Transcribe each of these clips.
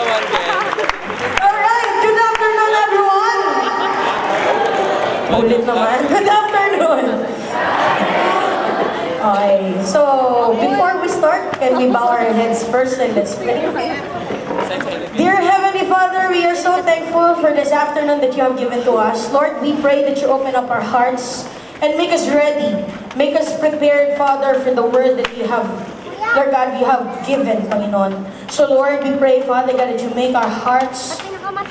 Alright, good afternoon everyone! Ulit naman. Good afternoon! Okay, so before we start, can we bow our heads first and let's pray? Dear Heavenly Father, we are so thankful for this afternoon that you have given to us. Lord, we pray that you open up our hearts and make us ready. Make us prepared, Father, for the word that you have, Lord God, you have given, Panginoon. So Lord, we pray, Father God, that you make our hearts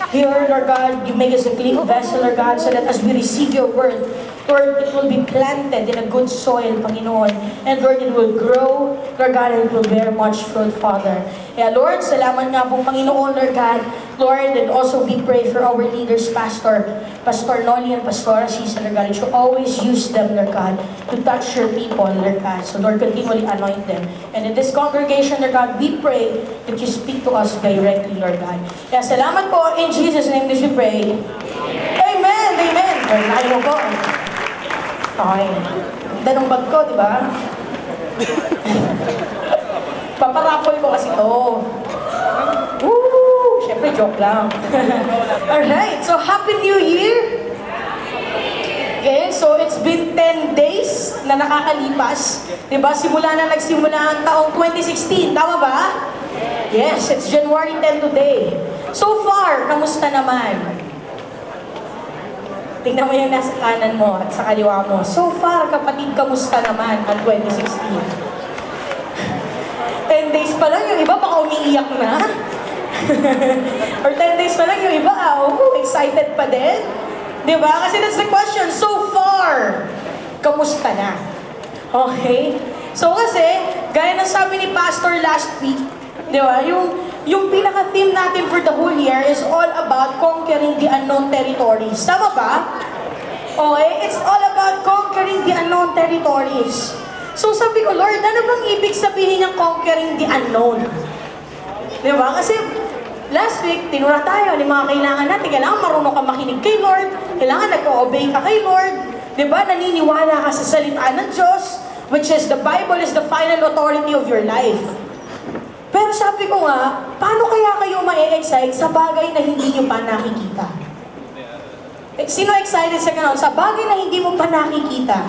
pure, Lord God. You make us a clean vessel, Lord God, so that as we receive your word, Lord, it will be planted in a good soil, Panginoon. And Lord, it will grow, Lord God, and it will bear much fruit, Father. Yeah, Lord, salamat nga po, Panginoon, Lord God. Lord, and also we pray for our leaders, Pastor Noli and Pastor Asisa, Lord God, that you always use them, Lord God, to touch your people, Lord God. So Lord, continually anoint them. And in this congregation, Lord God, we pray that you speak to us directly, Lord God. Yeah, salamat po. In Jesus' name, this we pray. Amen! Amen! Lord, ayaw po. Okay. Ganda ng bag ko, di ba? Paparapoy ko kasi to. Woo! Siyempre, joke lang. Alright, so Happy New Year! Okay, so it's been 10 days na nakakalipas. Diba? Nagsimula ang taong 2016. Tama ba? Yes, it's January 10 today. So far, kamusta naman? Tingnan mo yung nasa kanan mo at sa kaliwa mo. So far, kapatid, kamusta naman ang 2016? 10 days pa lang, yung iba baka umiiyak na. Or 10 days pa lang, yung iba, excited pa din. Diba? Kasi that's the question. So far, kamusta na? Okay? So kasi, gaya ng sabi ni Pastor last week, diba? Yung pinaka-theme natin for the whole year is all about conquering the unknown territories. Tama ba? Okay? It's all about conquering the unknown territories. So sabi ko, Lord, ano bang ibig sabihin ng conquering the unknown? Diba? Kasi last week, tinura tayo ng mga kailangan natin. Kailangan marunong ka makinig kay Lord. Kailangan nag-obey ka kay Lord. Diba? Naniniwala ka sa salita ng Diyos, which is the Bible is the final authority of your life. Pero sabi ko nga, paano kaya kayo ma-excite sa bagay na hindi nyo pa nakikita? Sino excited sa ganon? Sa bagay na hindi mo pa nakikita.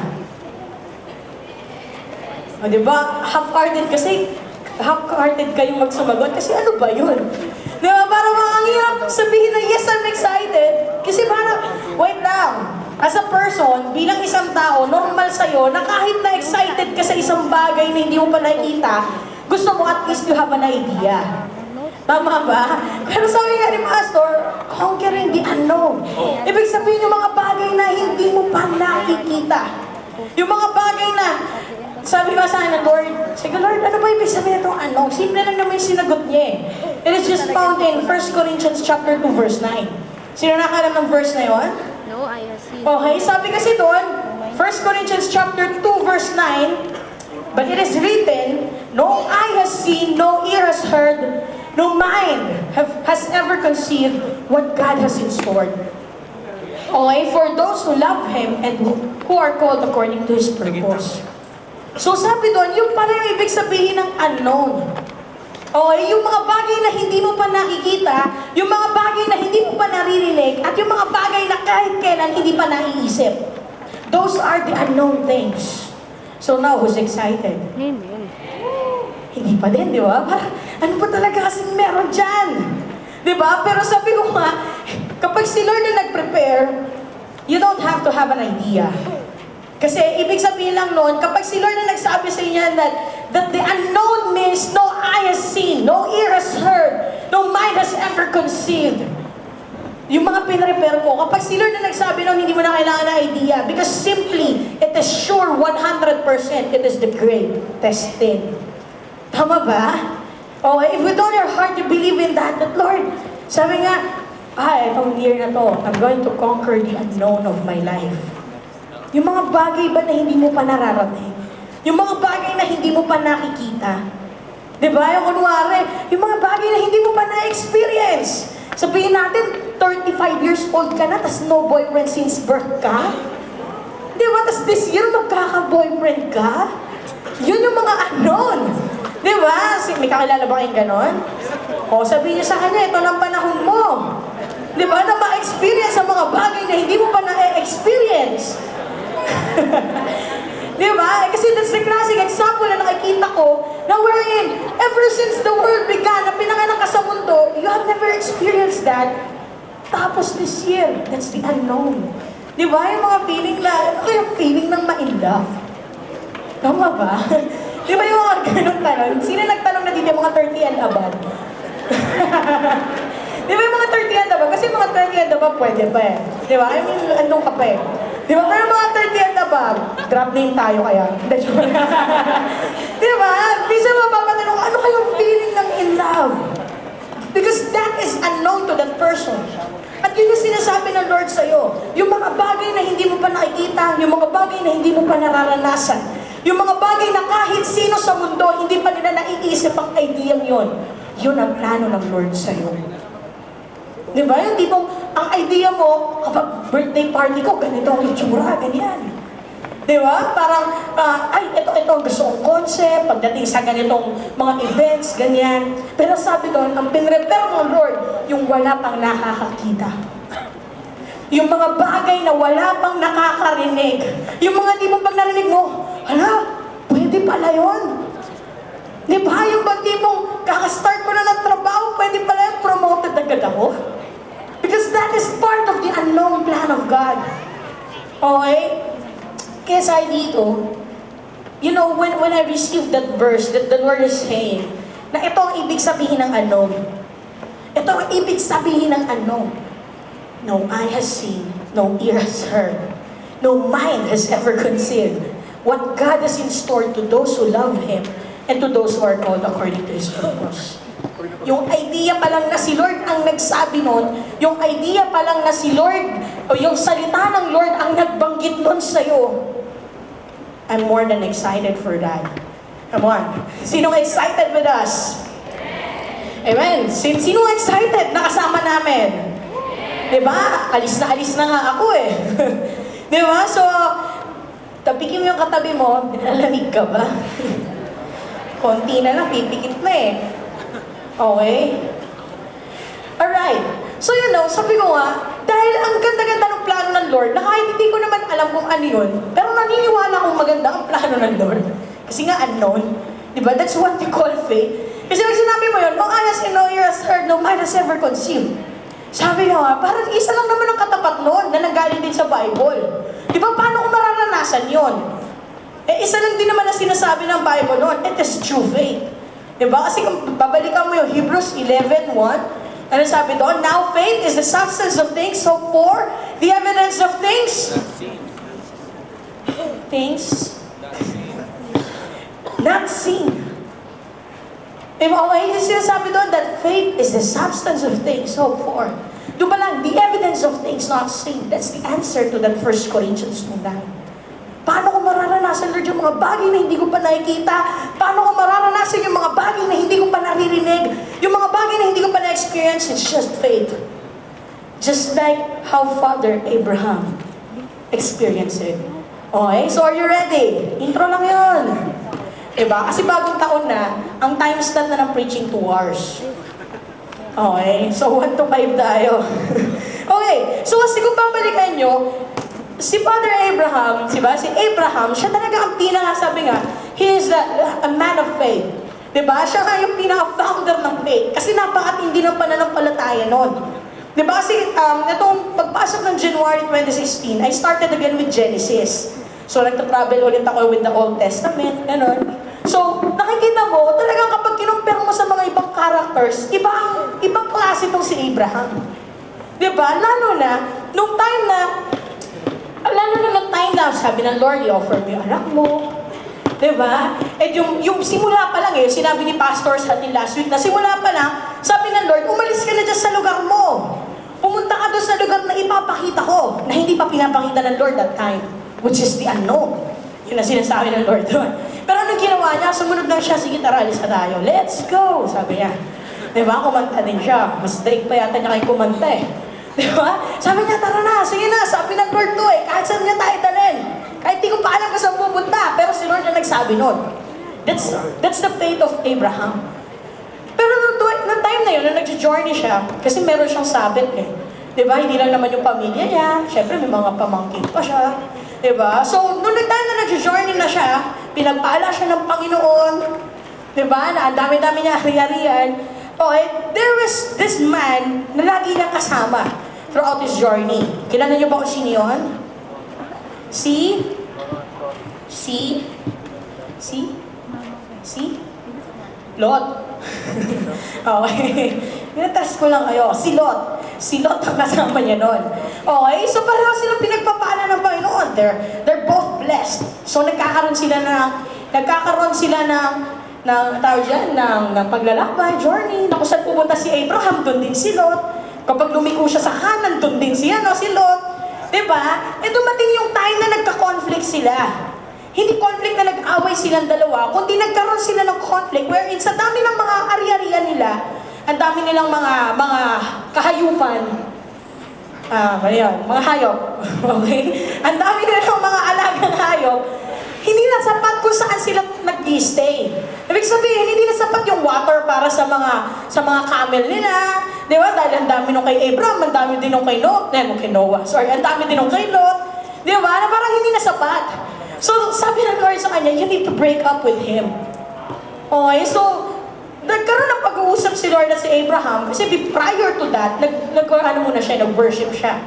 O diba? Half-hearted kayong magsumagot kasi ano ba yun? Diba? Parang ang hirap sabihin na yes, I'm excited. Kasi parang, wait lang. As a person, bilang isang tao, normal sa'yo na kahit na excited ka sa isang bagay na hindi mo pa nakikita, gusto mo at least you have an idea. Tama ba? Pero sabi nga ni Pastor, conquering the unknown. Ibig sabihin yung mga bagay na hindi mo pa nakikita. Yung mga bagay na, sabi nga sa akin ng Lord, sige Lord, ano ba ibig sabihin itong ano? Simple lang naman yung sinagot niya eh. It is just found in 1 Corinthians chapter 2 verse 9. Sino nakakalam ng verse na yun? No, I see. Okay, sabi kasi doon, 1 Corinthians chapter 2 verse 9, but it is written, no eye has seen, no ear has heard, no mind has ever conceived what God has in store. Okay, for those who love Him and who are called according to His purpose. So sabi doon, yung pala yung ibig sabihin ng unknown. Okay, yung mga bagay na hindi mo pa nakikita, yung mga bagay na hindi mo pa naririnig, at yung mga bagay na kahit kailan hindi pa naiisip. Those are the unknown things. So now, who's excited? Amen. Hindi pa din, di ba? Parang, ano pa talaga kasing meron dyan? Di ba? Pero sabi ko nga, kapag si Lord na nag-prepare, you don't have to have an idea. Kasi ibig sabihin lang noon, kapag si Lord na nagsabi sa inyo that the unknown means no eye has seen, no ear has heard, no mind has ever conceived. Yung mga pinrepare ko, kapag si Lord na nagsabi noon, hindi mo na kailangan na idea. Because simply, it is sure 100% it is the greatest thing. Tama ba? Okay, if with all your heart you believe in that Lord, sabi nga, itong year na to, I'm going to conquer the unknown of my life. Yung mga bagay ba na hindi mo pa nararating? Yung mga bagay na hindi mo pa nakikita? Diba? Yung kunwari, yung mga bagay na hindi mo pa na-experience. Sabihin natin, 35 years old ka na, tas no boyfriend since birth ka? Diba? Tas this year, magkaka-boyfriend ka? Yun yung mga unknown. Diba? May kakilala ba kayong ganon? O, sabihin niya sa kanya, ito ng panahon mo. Di ba? Na ma-experience ang mga bagay na hindi mo pa na-experience. Di ba? Kasi that's the classic example na nakikita ko na wherein, ever since the world began, na pinanganak ka sa mundo, you have never experienced that. Tapos this year, that's the unknown. Di ba? Yung mga feeling na, ano yung feeling ng ma-in-love? Tama ba? Di ba yung mga ganong tanong? Sino nagtanong na dito yung mga 30 and above? Di ba yung mga 30 and above? Kasi yung mga 20 and above pwede pa eh. Di ba? I mean, anong ka pa eh. Di ba? Pero mga 30 and above, drop name tayo kaya. Di ba? Minsan mapapatanong, ano kayong feeling ng in love? Because that is unknown to that person. At yun yung sinasabi ng Lord sa'yo. Yung mga bagay na hindi mo pa nakikita, yung mga bagay na hindi mo pa nararanasan, yung mga bagay na kahit sino sa mundo, hindi pa nila naiisip ang idea yun. Yun ang plano ng Lord sa'yo. Di ba? Yung tipong, ang idea mo, kapag birthday party ko, ganito ang itsura, ganyan. Di ba? Parang, ito ang gusto kong concept, pagdating sa ganitong mga events, ganyan. Pero sabi doon, ang pinrepare ng Lord, yung wala pang nakakakita. Yung mga bagay na wala pang nakakarinig. Yung mga di mo pag narinig mo, hala, pwede pala yun. Di ba? Yung bang tipong, kakastart ko na ng trabaho, pwede pala yung promoted agad ako. Because that is part of the unknown plan of God. Okay? Kaya sa dito, you know, when I received that verse that the Lord is saying, na ito ang ibig sabihin ng unknown. Ito ang ibig sabihin ng unknown. No eye has seen, no ear has heard, no mind has ever conceived what God has in store to those who love Him and to those who are called according to His purpose. Yung idea pa lang na si Lord ang nagsabi nun, yung idea pa lang na si Lord, o yung salita ng Lord ang nagbanggit nun sa'yo, I'm more than excited for that. Come on. Sinong excited with us? Amen. Sinong excited na kasama namin? Diba? Alis na nga ako eh. Diba? So, tapikin mo yung katabi mo, nilalamig ka ba? Konti na lang, pipikit na eh. Okay? Alright. So you know, sabi ko nga, dahil ang ganda-ganda ng plano ng Lord, na kahit hindi ko naman alam kung ano yun, pero naniniwala akong maganda ang plano ng Lord. Kasi nga unknown. Diba? That's what you call faith. Kasi pag sinabi mo yun, no eye has seen, no ear has heard, no mind has ever conceived. Sabi nga, parang isa lang naman ang katapat noon na nanggaling din sa Bible. Diba? Paano ko mararanasan yun? Eh, isa lang din naman na sinasabi ng Bible noon, it is true faith. Diba? Kasi kung babalikan mo yung Hebrews 11:1, ano sabi doon? Now faith is the substance of things, so for the evidence of things. Things not seen. Okay, yung sinasabi doon that faith is the substance of things, so for. Doon pa lang, the evidence of things not seen. That's the answer to that 1 Corinthians 2:9. Paano ko mararanasan, Lord, yung mga bagay na hindi ko pa nakikita? Paano ko mararanasan yung mga bagay na hindi ko pa naririnig? Yung mga bagay na hindi ko pa na-experience? It's just faith. Just like how Father Abraham experienced it. Okay? So are you ready? Intro lang yun. Diba? Kasi bagong taon na, ang time slot na ng preaching 2 hours. Okay? So 1 to 5 tayo. Okay. So kasi kung babalikan nyo, si Father Abraham, diba? Si Abraham, siya talaga ang sabi nga, he is a man of faith. Diba? Siya nga yung pinaka-founder ng faith. Kasi napakatindi ng pananampalataya nun. Diba? Kasi itong pagpasok ng January 2016, I started again with Genesis. So nagta-travel ulit ako with the Old Testament, gano'n. So, nakikita mo, talagang kapag kinumpir mo sa mga ibang characters, ibang klase itong si Abraham. Diba? Lalo na nung time na, sabi ng Lord, i-offer mo yung anak mo. Diba? At yung simula pa lang sinabi ni Pastor sa atin last week, na simula pa lang, sabi ng Lord, umalis ka na dyan sa lugar mo. Pumunta ka doon sa lugar na ipapakita ko, na hindi pa pinapakita ng Lord that time, which is the unknown. Yun ang sinasabi ng Lord doon. Pero anong ginawa niya? Sumunod lang siya, sige tara, alis na tayo. Let's go! Sabi niya. Diba? Kumanta din siya. Mas daig pa yata niya kayo kumanta eh. Diba? Sabi niya, tara na, sige na, sabi ng Lord to kahit saan niya tayo dalhin. Kahit di ko pa alam kung saan pupunta, pero si Lord na nagsabi nun. That's the faith of Abraham. Pero nung time na yun, nung nag-journey siya, kasi meron siyang sabit eh. Diba? Hindi lang naman yung pamilya niya. Siyempre, may mga pamangkin pa siya. Diba? So, nung time na nag-journey na siya, pinagpala siya ng Panginoon. Diba? Na ang dami-dami niya ari-arian. Okay, there was this man na lagi niyang kasama throughout his journey. Kilala niyo ba kung sino yun? Si? Lot. Okay. Tinatest ko lang kayo. Si Lot. Si Lot ang kasama niya nun. Okay? So pareho silang pinagpapala ng Panginoon. They're both blessed. So nagkakaroon sila ng tawag dyan, ng paglalakbay, journey, na kung saan pupunta si Abraham, doon din si Lot. Kapag lumiko siya sa kanan, doon din si Lot. Diba? E dumating yung time na nagka-conflict sila. Hindi conflict na nag-away silang dalawa, kundi nagkaroon sila ng conflict wherein sa dami ng mga ari-arian nila, ang dami nilang mga kahayupan, mga hayop, okay? Ang dami nilang mga alagang hayop, hindi na sapat kung saan sila nag-stay. Ibig sabihin, hindi na sapat yung water para sa mga camel nila, di ba? Dahil ang dami nung kay Abraham, ang dami din nung kay Noah. Sorry, ang dami din nung kay Lot, di ba? Na parang hindi na sapat. So, sabi ng Lord sa kanya, you need to break up with him. Okay, so, nagkaroon ng pag-uusap si Lord at si Abraham, kasi prior to that, nag-worship siya.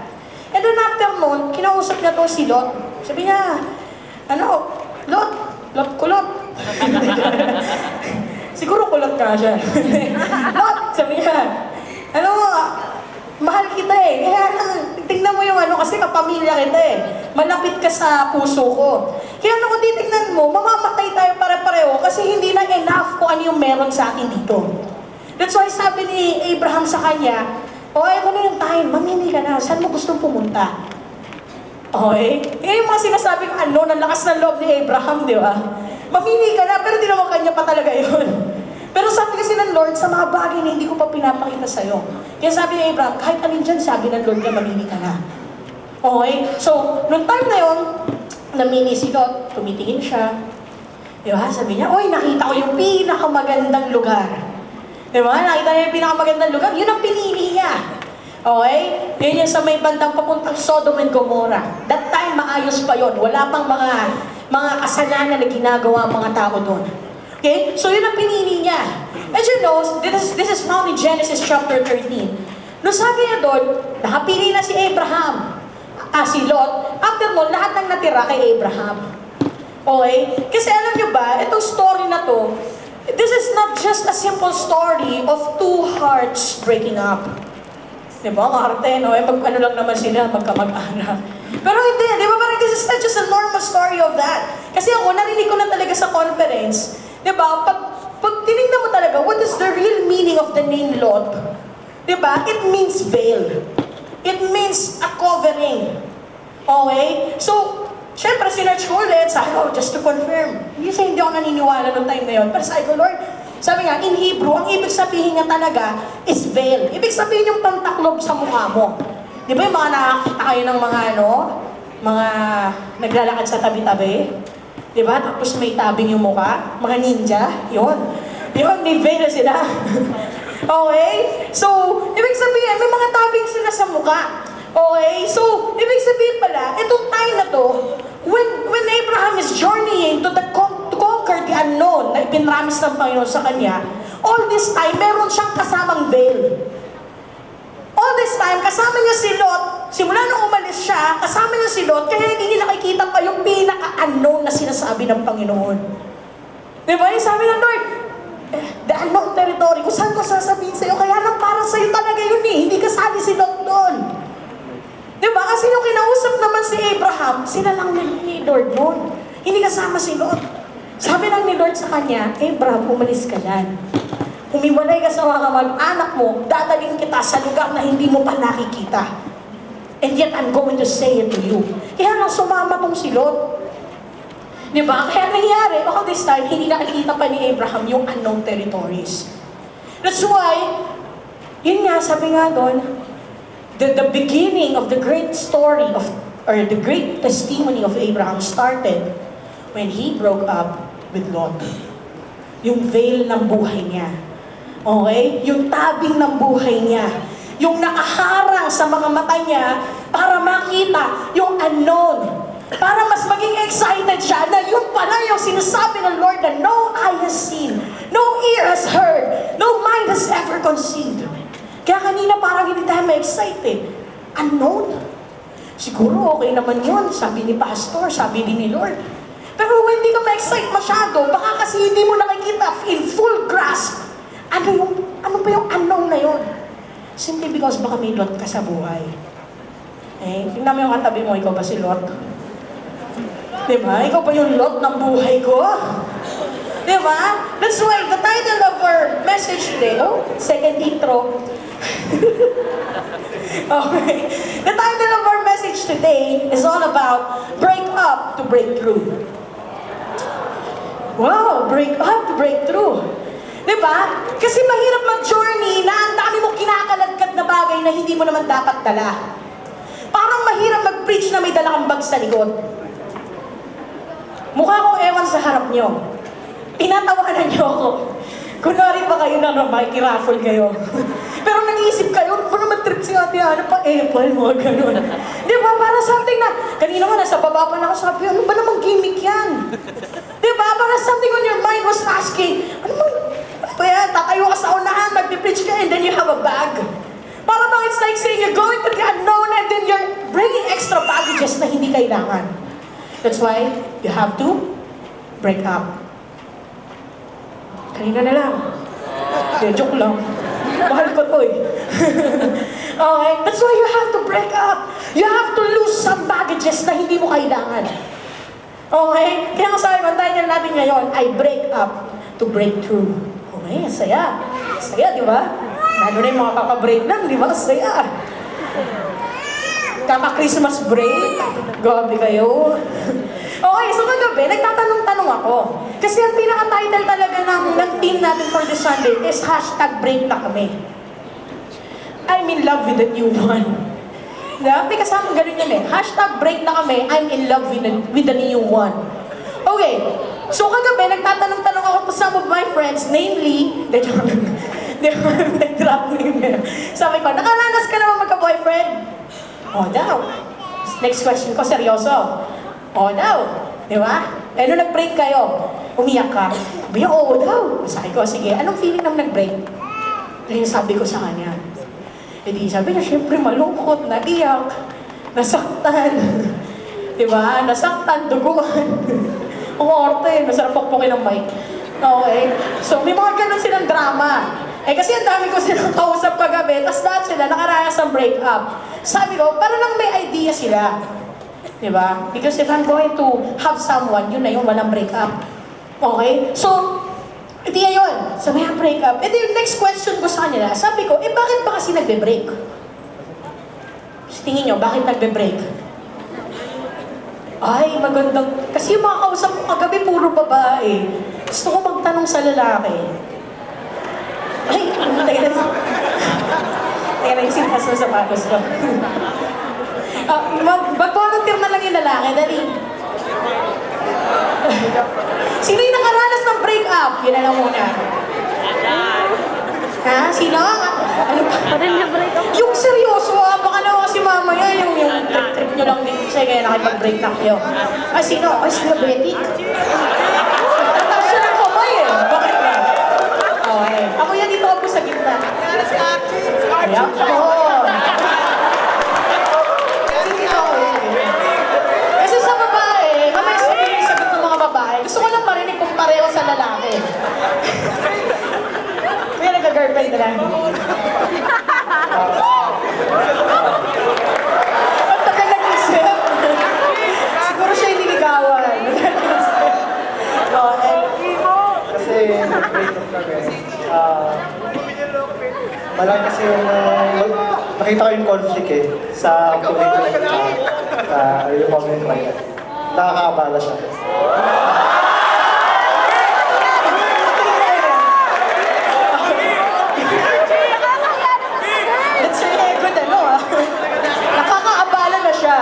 And then after noon, kinausap niya to si Lot. Sabi niya, Lot. Siguro kulot ka siya. Lot, sabi niya, mahal kita eh. Kaya tingnan mo yung kasi kapamilya kita eh. Malapit ka sa puso ko. Kaya kung titignan mo, mamamatay tayo pare-pareho kasi hindi na enough kung ano yung meron sa atin dito. That's why sabi ni Abraham sa kanya, ito na yung time, mamili ka na. Saan mo gustong pumunta? Okay? Yung mga sinasabing ng lakas ng loob ni Abraham, di ba? Mamili ka na, pero di naman kanya pa talaga yun. Pero sabi kasi ng Lord, sa mga bagay na hindi ko pa pinapakita sa'yo. Kaya sabi ni Abraham, kahit alin dyan, sabi ng Lord niya, mamili ka na. Okay? So, nung time na yun, namili si Lot, tumitingin siya. Diba? Sabi niya, nakita ko yung pinakamagandang lugar. Diba? Nakita niya yung pinakamagandang lugar, yun ang pinili niya. Okay? Yun yung sa may bandang papuntang Sodom and Gomorrah. That time, maayos pa yun. Wala pang mga kasalanan na ginagawa ang mga tao doon. Okay? So, yun ang pinili niya. As you know, this is found in Genesis chapter 13. No, sabi niya doon, nakapili na si Abraham. Si Lot. After mo, lahat ng natira kay Abraham. Okay? Kasi alam niyo ba, itong story na to, this is not just a simple story of two hearts breaking up. Diba? Ang arte, no? Ano lang naman sila, magkamag-anak. Pero hindi, di ba? Parang this is not just a normal story of that. Kasi ako, narinig ko na talaga sa conference, diba? Pag tinignan mo talaga, what is the real meaning of the name Lot? Diba? It means veil. It means a covering. Okay? So, syempre, sinerch ko ulit, sabi ko, just to confirm. Hindi ako naniniwala noong time na yun. Pero sabi ko, Lord, sabi nga, in Hebrew, ang ibig sabihin niya talaga is veil. Ibig sabihin yung pantaklob sa mukha mo. Di ba yung mga nakakita kayo ng mga naglalakad sa tabi-tabi? Di ba? Tapos may tabing yung mukha. Mga ninja. Yun, may veil sila. Okay? So, ibig sabihin, may mga tabing sila sa mukha. Okay? So, ibig sabihin pala, itong time na to, when Abraham is journeying to conquer the unknown na ipinramis ng Panginoon sa kanya, all this time, meron siyang kasamang veil. All this time, kasama niya si Lot, simula nung umalis siya, kasama niya si Lot, kaya hindi niya nakikita pa yung pinaka-unknown na sinasabi ng Panginoon. Diba? Yung sabi ng Lord, the unknown territory, kung saan ko sasabihin sa'yo, kaya lang para sa'yo talaga yun eh, hindi kasali si Lot doon. Diba? Kasi nung kinausap naman si Abraham, sila lang ni Lord noon. Hindi kasama si Lot. Sabi lang ni Lord sa kanya, Abraham, umalis ka dyan. Humiwalay ka sa mga mag-anak mo, dadalhin kita sa lugar na hindi mo pa nakikita. And yet, I'm going to say it to you. Kaya lang sumama tong si Lot. Diba? Kaya nangyari, all this time, hindi nakikita pa ni Abraham yung unknown territories. That's why, yun nga, sabi nga doon, the beginning of the great story or the great testimony of Abraham started when he broke up with Lot. Yung veil ng buhay niya. Okay? Yung tabing ng buhay niya. Yung nakaharang sa mga mata niya para makita yung unknown. Para mas maging excited siya na yun pala yung sinasabi ng Lord na no eye has seen, no ear has heard, no mind has ever conceived. Kaya kanina parang hindi tayo ma-excited. Unknown? Siguro okay naman yun, sabi ni Pastor, sabi din ni Lord. Pero hindi ka ma-excite masyado, baka kasi hindi mo nakikita in full grasp. Ano pa yung unknown na yun? Simply because baka may Lot ka sa buhay. Eh, tingnan mo yung katabi mo, ikaw ba si Lot? Diba? Ikaw ba yung Lot ng buhay ko? Diba? That's why the title of our message today, second intro. Okay. The title of our message today is all about break up to break through. Wow, break up to break through. Diba? Kasi mahirap mag-journey na ang dami mong kinakalagkat na bagay na hindi mo naman dapat dala. Parang mahirap mag-preach na may dala kang bag sa likod. Mukha akong ewan sa harap nyo. Tinatawanan nyo ako. Kunwari ba kayo na makikiraffle kayo? Pero nag-iisip kayo, ano naman trip si Ate Ana pa Apple, mga ganun. Di ba? Para something na, kanina nga nasa baba pa na ako sabi, ano ba namang gimmick yan? Di ba? Para something on your mind was asking, ano ba yan? Tatayo ka sa unahan, mag-preach ka, and then you have a bag. Para bang it's like saying you're going to the unknown and then you're bringing extra baggages na hindi kailangan. That's why you have to break up. Kanina na lang. Joke lang. Mahal ko to eh. Okay? That's why you have to break up. You have to lose some baggages na hindi mo kailangan. Okay? Kaya nga sabi ko, title natin ngayon ay break up to break through. Okay? Saya. Saya, di ba? Lalo na yung mga kaka-break lang, di ba? Saya. Kaka-Christmas break. Gabi kayo. Okay, so kagabi, nagtatanong-tanong ako. Kasi ang pinaka-title talaga ng team natin for this Sunday is #break na kami. I'm in love with the new one. Diba? May kasama ganun yan eh. #break na kami, I'm in love with the new one. Okay, so kagabi, nagtatanong-tanong ako to some of my friends, namely, nag-drop name. Sabi ko, nakaranas ka naman magka-boyfriend? Oh, daw. Next question ko, seryoso. Oo daw. Di ba? Eh, nung nag-break kayo, umiyak ka. Sabi niya, oo daw. Sabi ko, sige, anong feeling nang nag-break? Kaya sabi ko sa kanya. E di sabi niya, syempre malungkot, naiyak, nasaktan. Di ba? Nasaktan, duguan. Ang orte, masarap pokpokin ng mic. Okay? So, may mga ganun silang drama. Eh, kasi ang dami ko silang kausap kagabi, tapos lahat sila nakaranas ng break-up. Sabi ko, para lang may idea sila. Diba? Because if I'm going to have someone, yun na yung walang break-up. Okay? So, hindi yun. Sabi yung break-up. And then, next question ko sa kanila, sabi ko, bakit ba kasi nagbe-break? Tingin nyo, bakit nagbe-break? Ay, magandang... Kasi yung mga kausap ko kagabi, puro babae. Gusto ko magtanong sa lalaki. Ay, tayo na yung sintas ng sapatos ko. Mag-volunteer na lang yung lalaki, dali. Sino yung nakaranas ng break-up? Yun na lang muna. Ha? Sino? Ano pa? Yung seryoso, baka naman si mamaya, yung trip nyo lang din siya, kaya nakipag-break na kayo. Ah, sino? Ay, sino, Betty? Tatas siya ng kamay eh. Bakit ba? Okay. Ako yan, dito ako sa gitna. Ayan. Oo. Gusto ko lang marinig kung pareho sa lalaki. Kaya nagka-girlfriend na lang. Ang tagal nag-isip. Siguro siya yung niligawan. Kasi nag-break up kami. Malaki kasi yung nakita ko yung conflict eh sa comment na yung comment na yan. Nakakaabala siya. Let's say, good ano ah. Nakakaabala na siya.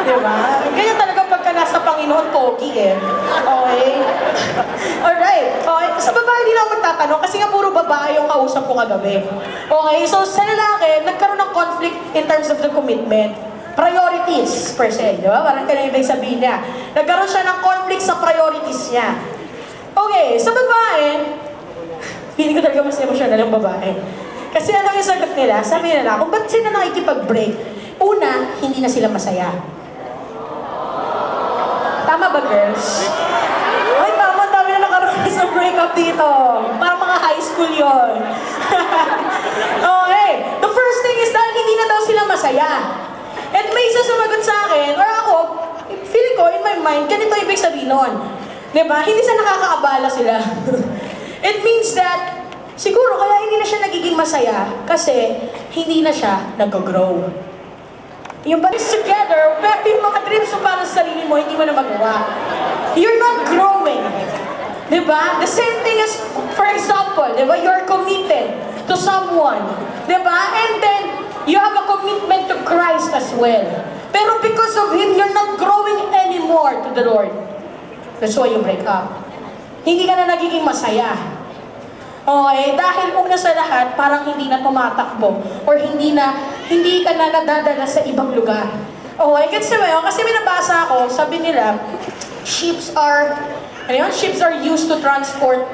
Diba? Ganyan talaga pagka nasa Panginoon, pogi eh. Okay? Alright. Okay. Sa babae, hindi na ako magtatanong. kausap ko kagabi. Okay, so sa lalaki, nagkaroon ng conflict in terms of the commitment. Priorities, per se, di ba? Parang ganun ibig sabihin niya. Nagkaroon siya ng conflict sa priorities niya. Okay, sa babae, feeling ko talaga mas emosyonal ang babae. Kasi ano yung sagot nila? Sabi nila, kung ba't sila nakikipag-break? Una, hindi na sila masaya. Tama ba, girls? Ay, tama, dami na nakaranas ng breakup dito. Parang mga high school yon. Okay, the first thing is dahil hindi na daw sila masaya. And may isa sumagot sa akin, or ako, feeling ko, in my mind, ganito ibig sabihin nun. Diba? Hindi sa nakakaabala sila. It means that, siguro kaya hindi na siya nagiging masaya kasi hindi na siya nag-grow. Yung baliks together, pero yung mga dreams mo para sa sarili mo, hindi mo na magawa. You're not growing. Diba? The same thing as, for example, diba? You're committed to someone. Diba? And then, you have a commitment to Christ as well. Pero because of Him, you're not growing anymore to the Lord. That's why you break up. Hindi ka na nagiging masaya. Okay, dahil una sa lahat, parang hindi na tumatakbo or hindi ka na nadadala sa ibang lugar. Okay, kasi may nabasa ako, sabi nila, ships are used to transport,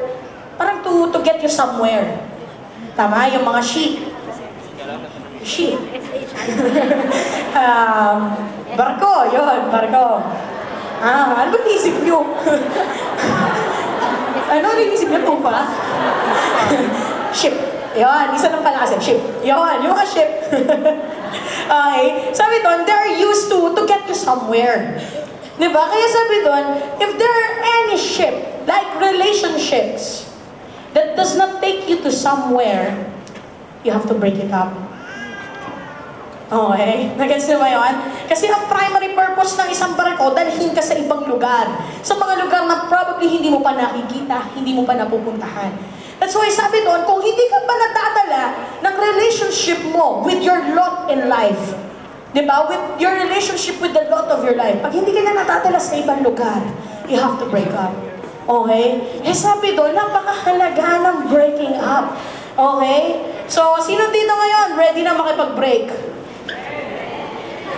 parang to get you somewhere. Tama, yung mga ship. Barko, yun, barko. Ano ba isip nyo? Ano isip nyo? Tupa? Ship. Yun, isa lang pala kasi, ship. Yun, yung mga ship. Okay, sabi doon, they're used to get you somewhere. Diba? Kaya sabi doon, if there are any ship, like relationships, that does not take you to somewhere, you have to break it up. Okay, nagets na ba yun? Kasi ang primary purpose ng isang barko, dalhin ka sa ibang lugar. Sa mga lugar na probably hindi mo pa nakikita, hindi mo pa napupuntahan. That's why sabi doon, kung hindi ka pa nadadala ng relationship mo with your lot in life, di ba? With your relationship with the lot of your life, pag hindi ka na nadadala sa ibang lugar, you have to break up. Okay? Sabi doon, napakahalaga ng breaking up. Okay? So, sino dito ngayon ready na makipag-break?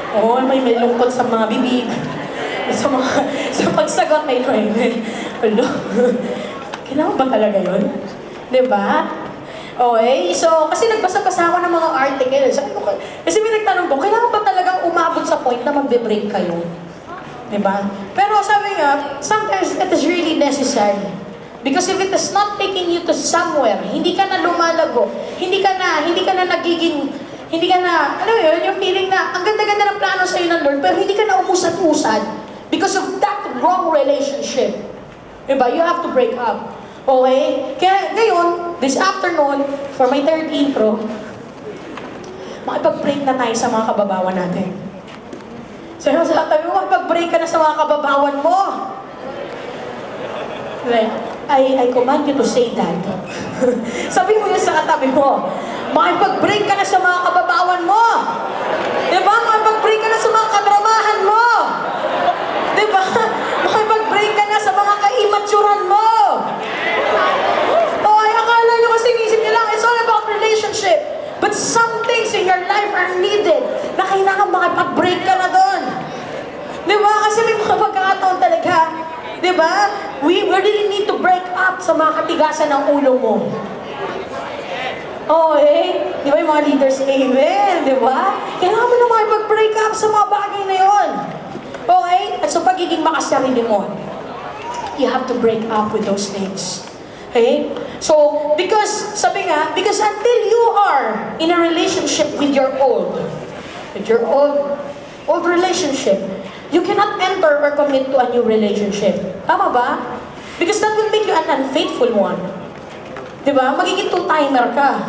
Oo, may lungkot sa mga bibig. Sa pagsagot may Hello? Kailangan ba talaga yun? Diba? Okay, so, kasi nagbasa-basa ako ng mga article. Sabi ko, kasi may nagtanong ko, kailangan ba talagang umabot sa point na magbe-break kayo? Diba? Pero sabi nga, sometimes it is really necessary. Because if it is not taking you to somewhere, hindi ka na lumalago, hindi ka na nagiging, hindi ka na, ano yun, yung feeling na ang ganda-ganda ng plano sa'yo ng Lord, pero hindi ka na umusad-usad because of that wrong relationship. Diba? You have to break up. Okay? Kaya ngayon, this afternoon, for my third intro, makipag-break na tayo sa mga kababawan natin. So yung sabi mo, makipag-break ka na sa mga kababawan mo. I command you to say that. Sabi mo yun sa katabi mo, makipag-break ka na sa mga kababawan mo. Diba? Makipag-break ka na sa mga kadramahan mo. Diba? Makipag-break ka na sa mga kaimaturan mo. O ay akala nyo kasi isip nyo lang, it's all about relationship. But some things in your life are needed na kailangan makipag-break ka na doon. Diba? Kasi may mga pagkakataon talaga. Diba? We really need to break up sa mga katigasan ng ulo mo. Okay? Di ba yung mga leaders, amen? Di ba? Kailangan mo na makipag-break up sa mga bagay na yon. Okay? At sa pagiging makasarili mo, you have to break up with those things. Okay? So, because until you are in a relationship with your old relationship, you cannot enter or commit to a new relationship. Tama ba? Because that will make you an unfaithful one. Diba? Magiging two-timer ka.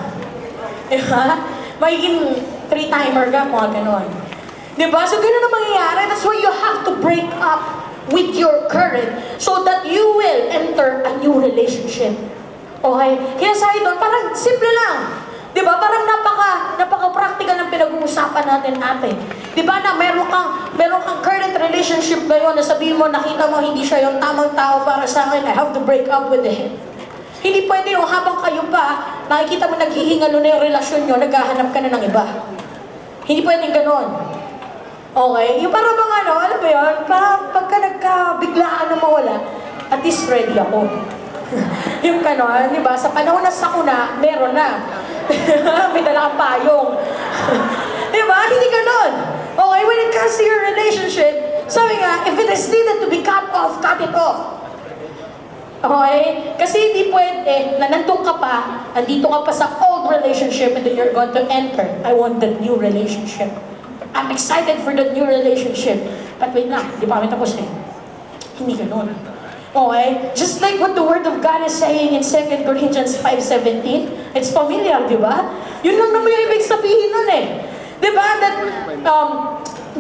Diba? Magiging three-timer ka, mga ganon. Diba? So, ganun ang mangyayari. That's why you have to break up with your current so that you will enter a new relationship. Okay? Kaya sabi doon, parang simple lang. Diba? Parang napaka-practical ng pinag-uusapan natin, ate. Diba na meron kang current relationship ngayon na sabihin mo, nakita mo hindi siya yung tamang tao para sa akin, I have to break up with him. Hindi pwede yung habang kayo pa, nakikita mo naghihingalo na yung relasyon nyo, naghahanap ka na ng iba. Hindi pwedeng ganon. Okay? Yung parang bang ano, alam mo yun, parang pagka nagkabiglaan na mawala, at least ready ako. Yung ganon, di ba? Sa panahon na sakuna, meron na. May dala kang payong. Di ba? Hindi ganon. Okay, when it comes to your relationship, sabi nga, if it is needed to be cut off, cut it off. Okay? Kasi hindi pwede na nandun ka pa, andito ka pa sa old relationship and then you're going to enter. I want that new relationship. I'm excited for that new relationship. But wait na, di pa kami tapos eh. Hindi ganun. Okay? Just like what the Word of God is saying in 2 Corinthians 5:17, it's familiar, di ba? Yun lang naman yung ibig sabihin nun eh. Di ba? That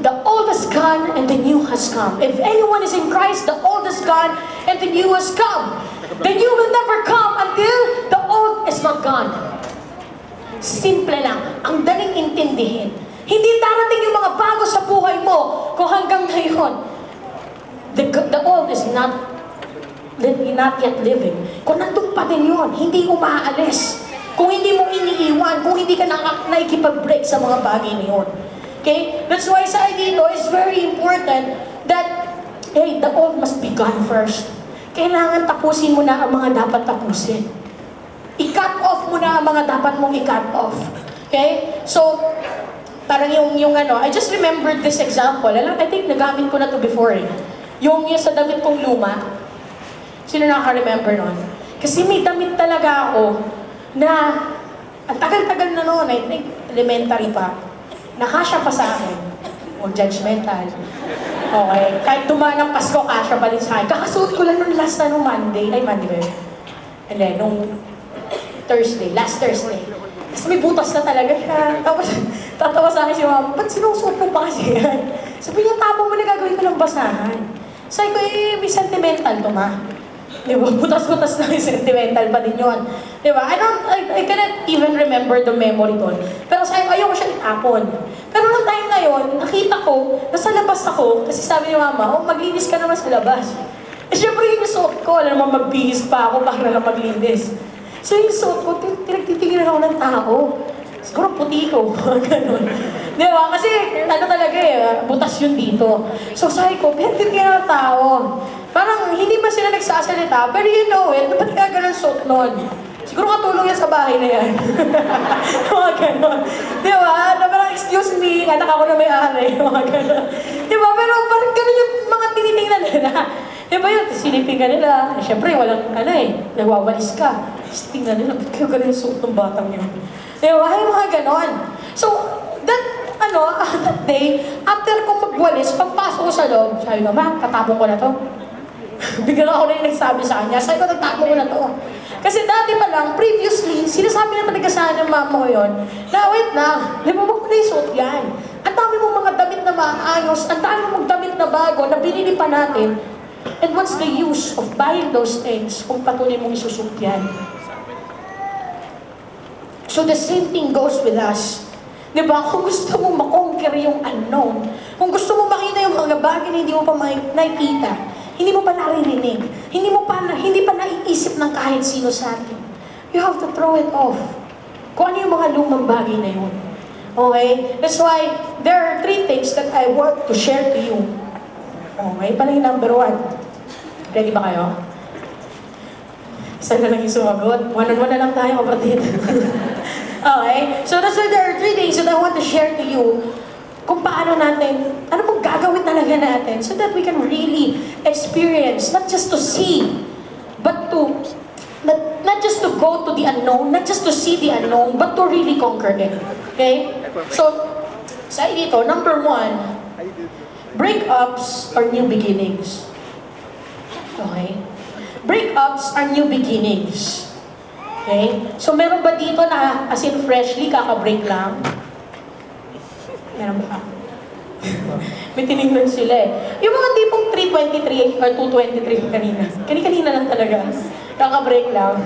the old is gone and the new has come. If anyone is in Christ, the old is gone and the new has come. The new will never come until the old is not gone. Simple lang. Ang daling intindihin. Hindi darating yung mga bago sa buhay mo kung hanggang ngayon. The old is not yet living. Kung nandun pa din yun, hindi umaalis. Kung hindi mo iniiwan, kung hindi ka nakikipag-break sa mga bagay na yun. Okay? That's why sa dito, it's very important that, hey, the old must be gone first. Kailangan tapusin mo na ang mga dapat tapusin. I-cut off mo na ang mga dapat mong i-cut off. Okay? So, parang yung ano, I just remembered this example. I think nagamit ko na to before eh. Yung sa damit kong luma. Sino nakaka-remember nun? Kasi may damit talaga ako na ang tagal-tagal na noon, I think elementary pa. Nakasya pa sa akin. O judgmental. Okay. Kahit dumaan ng Pasko, kasya pa rin sa akin. Kakasuot ko lang nung last na nung Monday. Ay, Monday. And then, nung Thursday, last Thursday. Tapos may butas na talaga siya. Tapos, tatawa sa akin si mama, ba't sinusuot mo pa kasi yan? Sabi niya, tapong mo na gagawin ko ng basahan. Sabi ko, may sentimental to ma. Di ba? Butas-butas na yung sentimental pa din yun. Di ba? I cannot even remember the memory doon. Pero sabi ko, ayoko siya itapon. Pero nung time na yun, nakita ko, nasa labas ako, kasi sabi ni mama, maglinis ka naman sa labas. Eh, syempre yung suot ko, alam naman magbihis pa ako para lang maglinis. So yung suot ko, tinagtitingin ako ng tao. Siguro puti ko, gano'n. Di ba? Kasi ano talaga eh, butas yun dito. So sabi ko, pinagtitingin ng tao. Parang hindi ba sila nagsasalita, pero you know it, ba't ka ganun suot nun? Siguro katulong yan sa bahay na yan. Mga gano'n. Di ba? Na parang, excuse me, anak ako na may-ari. Mga gano'n. Di ba? Pero parang gano'n yung mga tinitingnan nila. Di ba yun? Silipin ka nila. Siyempre, walang ano eh, nagwawalis ka. Tapos tingnan nila, ba't kayo ganun yung suot ng batang yun? Di ba? Ay, mga gano'n. So, that day, after kong magwalis, pagpasok ko sa loob, sabi ko, ma, tatapon ko na to. Bigla ako na yung nagsabi sa kanya, sabi ko, tatapon ko na to. Kasi dati pa lang, previously, sinasabi na talaga sa akin ng mama ko yun, na wait na, di ba mo na isuot yan? Ang dami mong mga damit na maayos, ang dami mong damit na bago, na binili pa natin. And what's the use of buying those things kung patuloy mong isusuot yan? So the same thing goes with us. Di ba? Kung gusto mo makonquer yung unknown, kung gusto mo makita yung mga bagay na hindi mo pa nakikita, hindi mo pa naririnig, hindi pa naiisip ng kahit sino sa atin, you have to throw it off. Kung ano yung mga lumang bagay na yun. Okay? That's why there are 3 things that I want to share to you. Okay? Paano yung number 1? Ready ba kayo? Isa na lang yung sumagot. One-on-one na lang tayo, kapatid. Okay? So that's why there are 3 things that I want to share to you kung paano natin, ano pong gagawin talaga natin so that we can really experience, not just to see, but not just to go to the unknown, not just to see the unknown, but to really conquer it. Okay? So, sa dito, number 1, breakups are new beginnings. Okay? Breakups are new beginnings. Okay? So, meron ba dito na, as in freshly, kaka-break lang? Meron ba? May tinignan sila eh. Yung mga tipong 323 or 223 kanina. Kanina lang talaga. Kaka-break lang.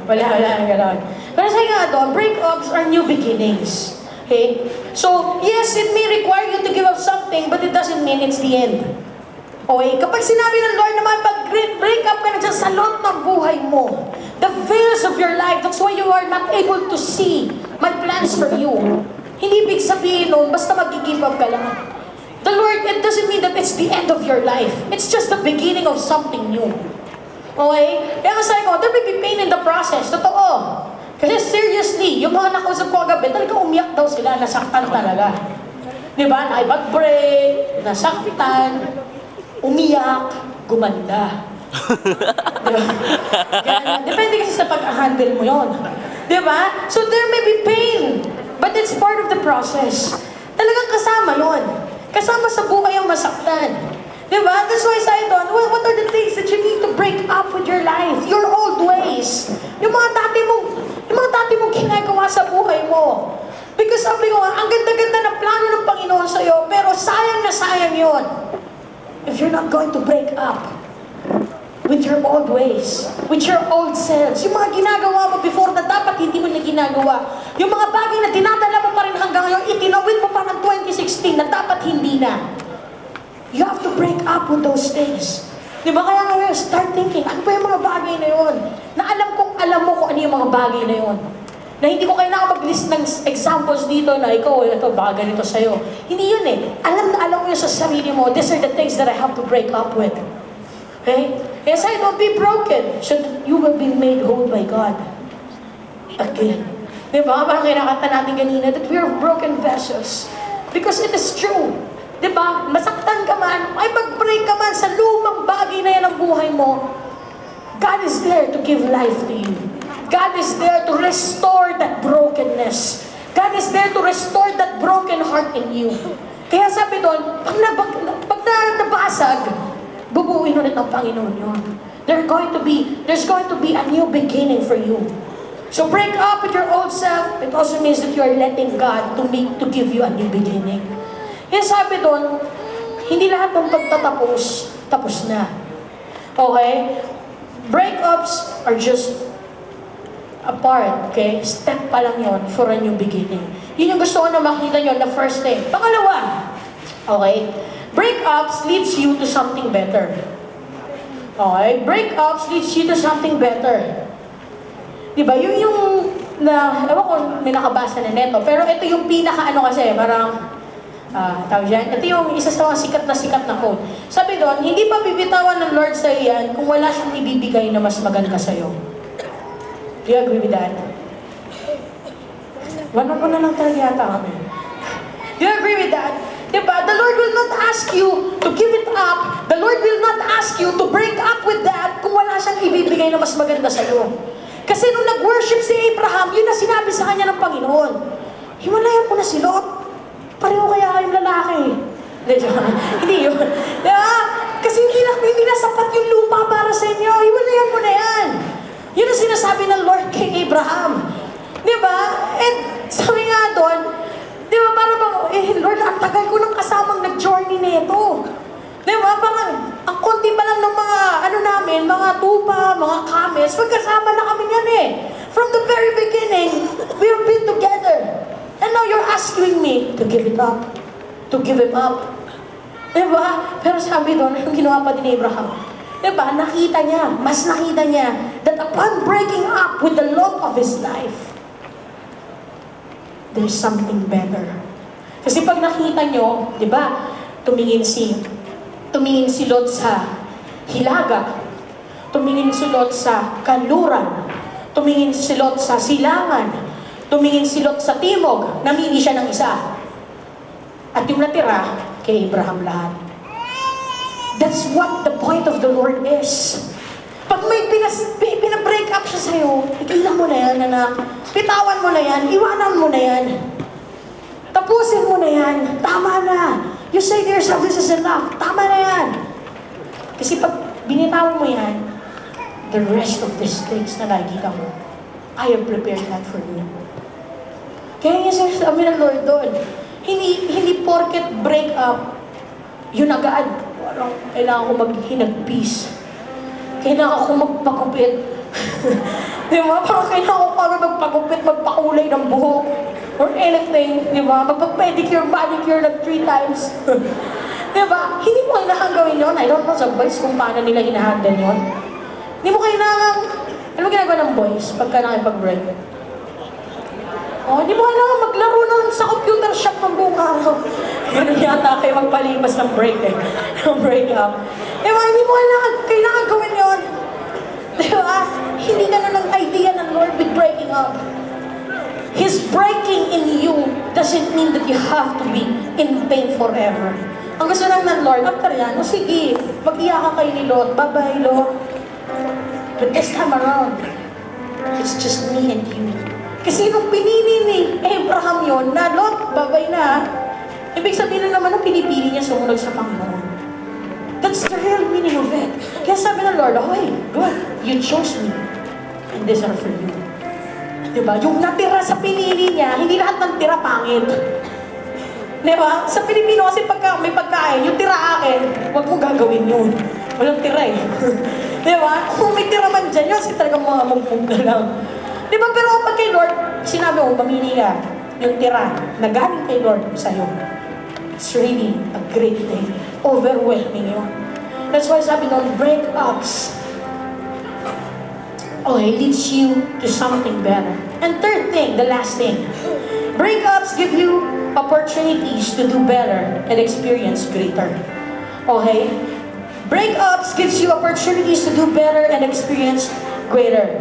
Wala, gano'n. Pero sa nga doon, breakups are new beginnings. Okay? So, yes, it may require you to give up something, but it doesn't mean it's the end. Okay? Kapag sinabi ng Lord naman, pag break up ka na dyan sa lot ng buhay mo, The veils of your life, that's why you are not able to see my plans for you. Hindi ibig sabihin nun, basta mag-give up ka lang. The Lord, it doesn't mean that it's the end of your life. It's just the beginning of something new. Okay? Kaya nga sabi ko, there may be pain in the process. Totoo. Kasi seriously, yung mga nakausap ko kagabi, talagang umiyak daw sila, nasaktan talaga. Di ba? Nakipag-break, nasaktan, umiyak, gumanda. Diba? Kaya, depende kasi sa pag-handle mo yon. Diba? So there may be pain, but it's part of the process. Talagang kasama yon. Kasama sa buhay ang masaktan. Diba? That's why sabi doon, well, what are the things that you need to break up with your life? Your old ways. Yung mga dati mong ginagawa sa buhay mo. Because sabi ko, ang ganda-ganda ng plano ng Panginoon sa'yo, pero sayang na sayang yon. If you're not going to break up with your old ways, with your old selves, yung mga ginagawa mo before na dapat hindi mo na ginagawa, yung mga bagay na dinadala mo pa rin hanggang ngayon, itinawid mo pa ng 2016 na dapat hindi na. You have to break up with those things. Di ba kaya ngayon, start thinking, ano ba yung mga bagay na yun? Na alam mo kung ano yung mga bagay na yun. Na hindi ko kailangan mag-list ng examples dito na ikaw, ito, baka ganito sa'yo. Hindi yun eh. Alam mo yun sa sarili mo, these are the things that I have to break up with. Okay? Kaya sa'yo, don't be broken, so that you will be made whole by God. Again. Diba? Parang kinakanta natin kanina that we are broken vessels. Because it is true. Diba? Masaktan ka man, ay mag-break ka man sa lumang bagay na yan ang buhay mo. God is there to give life to you. God is there to restore that brokenness. God is there to restore that broken heart in you. Kaya sabi doon, pag nabasag, bubuuin ulit ng Panginoon yun. There's going to be a new beginning for you. So break up with your old self. It also means that you are letting God to give you a new beginning. Kaya sabi doon, hindi lahat ng pagtatapos, tapos na. Okay? Breakups are just a part, okay? Step pa lang yon for a new beginning. Yun yung gusto ko na makita nyo na first thing. Pangalawa, okay? Breakups leads you to something better. Okay? Breakups leads you to something better. Diba? Yun yung, ewan ko may nakabasa na neto, pero ito yung pinaka-ano kasi, parang, tawag dyan, ito yung isa sa mga sikat na quote. Sabi doon, hindi pa bibitawan ng Lord sa iyan kung wala siyang ibibigay na mas maganda sa'yo. Do you agree with that? Wala ko na lang talaga yata kami. Do you agree with that? Diba? The Lord will not ask you to give it up. The Lord will not ask you to break up with that kung wala siyang ibibigay na mas maganda sa'yo. Kasi nung nag-worship si Abraham, yun na sinabi sa kanya ng Panginoon. Hiwalayan mo na si Lot. Pareho kaya kayong lalaki. Hindi yun. Kasi hindi na sapat yung lupa para sa inyo. Hiwalayan mo na yan. Yun ang sinasabi ng Lord kay Abraham. Diba? And sabi nga doon, diba parang Lord, ang tagal ko nang kasamang nag-journey na ito. Diba? Parang, ang konti pa lang ng mga, namin, mga tupa, mga camels, magkasama na kami yan eh. From the very beginning, we have been together. And now you're asking me to give it up. To give him up. Diba? Pero sabi doon, yung ginawa pa din ni Abraham. Diba? Mas nakita niya, that upon breaking up with the love of his life, there's something better. Kasi pag nakita nyo, diba, tumingin si Lot sa hilaga, tumingin si Lot sa kanluran, tumingin si Lot sa silangan, tumingin si Lot sa timog, namili siya ng isa. At yung natira, kay Abraham lahat. That's what the point of the Lord is. Pag may pinabreak up siya sa'yo, igilan mo na yan, anak. Pitawan mo na yan, iwanan mo na yan. Tapusin mo na yan, tama na. You say to yourself, this is enough, tama na yan. Kasi pag binitawan mo yan, the rest of these things na nakikita mo, I have prepared that for you. Kaya nga sabi ng Lord doon, hindi porket break up, yun agad. Parang kailangan ko maghinag-peace. Kailangan ko magpagupit. Di ba? Parang kailangan ko magpagupit, magpakulay ng buhok. Or anything, di ba? Magpapedicure, manicure na 3 times. Di ba? Hindi mo kailangan gawin yun. I don't know sa boys kung paano nila hinahandle yun. Hindi mo kailangan Ano ginagawa ng boys pagka nakipag-break? Oh, di mo kailangan maglaro nun sa computer shop ng buong araw. Ganun yata kayo magpalipas ng break eh. Ng break up. Diba, hindi mo kailangan gawin yun. Diba? Hindi ganun ang idea ng Lord with breaking up. His breaking in you doesn't mean that you have to be in pain forever. Ang gusto lang ng Lord, after yan, o sige, mag-iyakan kayo ni Lot. Bye-bye, Lot. But this time around, it's just me and you. Kasi nung pinili ni Abraham yon na Lot, babay na, ibig sabihin na naman nung pinipili niya sumunod sa Panginoon. That's the real meaning of it. Kaya sabi ng Lord, okay, good, you chose me, and these are for you. Diba? Yung natira sa pinili niya, hindi lahat ng tira pangit. Diba? Sa Pilipino kasi pagka may pagkain, yung tira akin, huwag mo gagawin yun. Walang tira eh. Diba? Kung may tira man dyan, yun kasi talagang mga mungkong na lang. Diba? Pero kapag kay Lord, sinabi mo, mamili ka, yung tira na galing kay Lord sa'yo. It's really a great thing. Overwhelming yun. That's why sabi nung breakups, leads you to something better. And third thing, the last thing, breakups give you opportunities to do better and experience greater. Okay? Breakups gives you opportunities to do better and experience greater.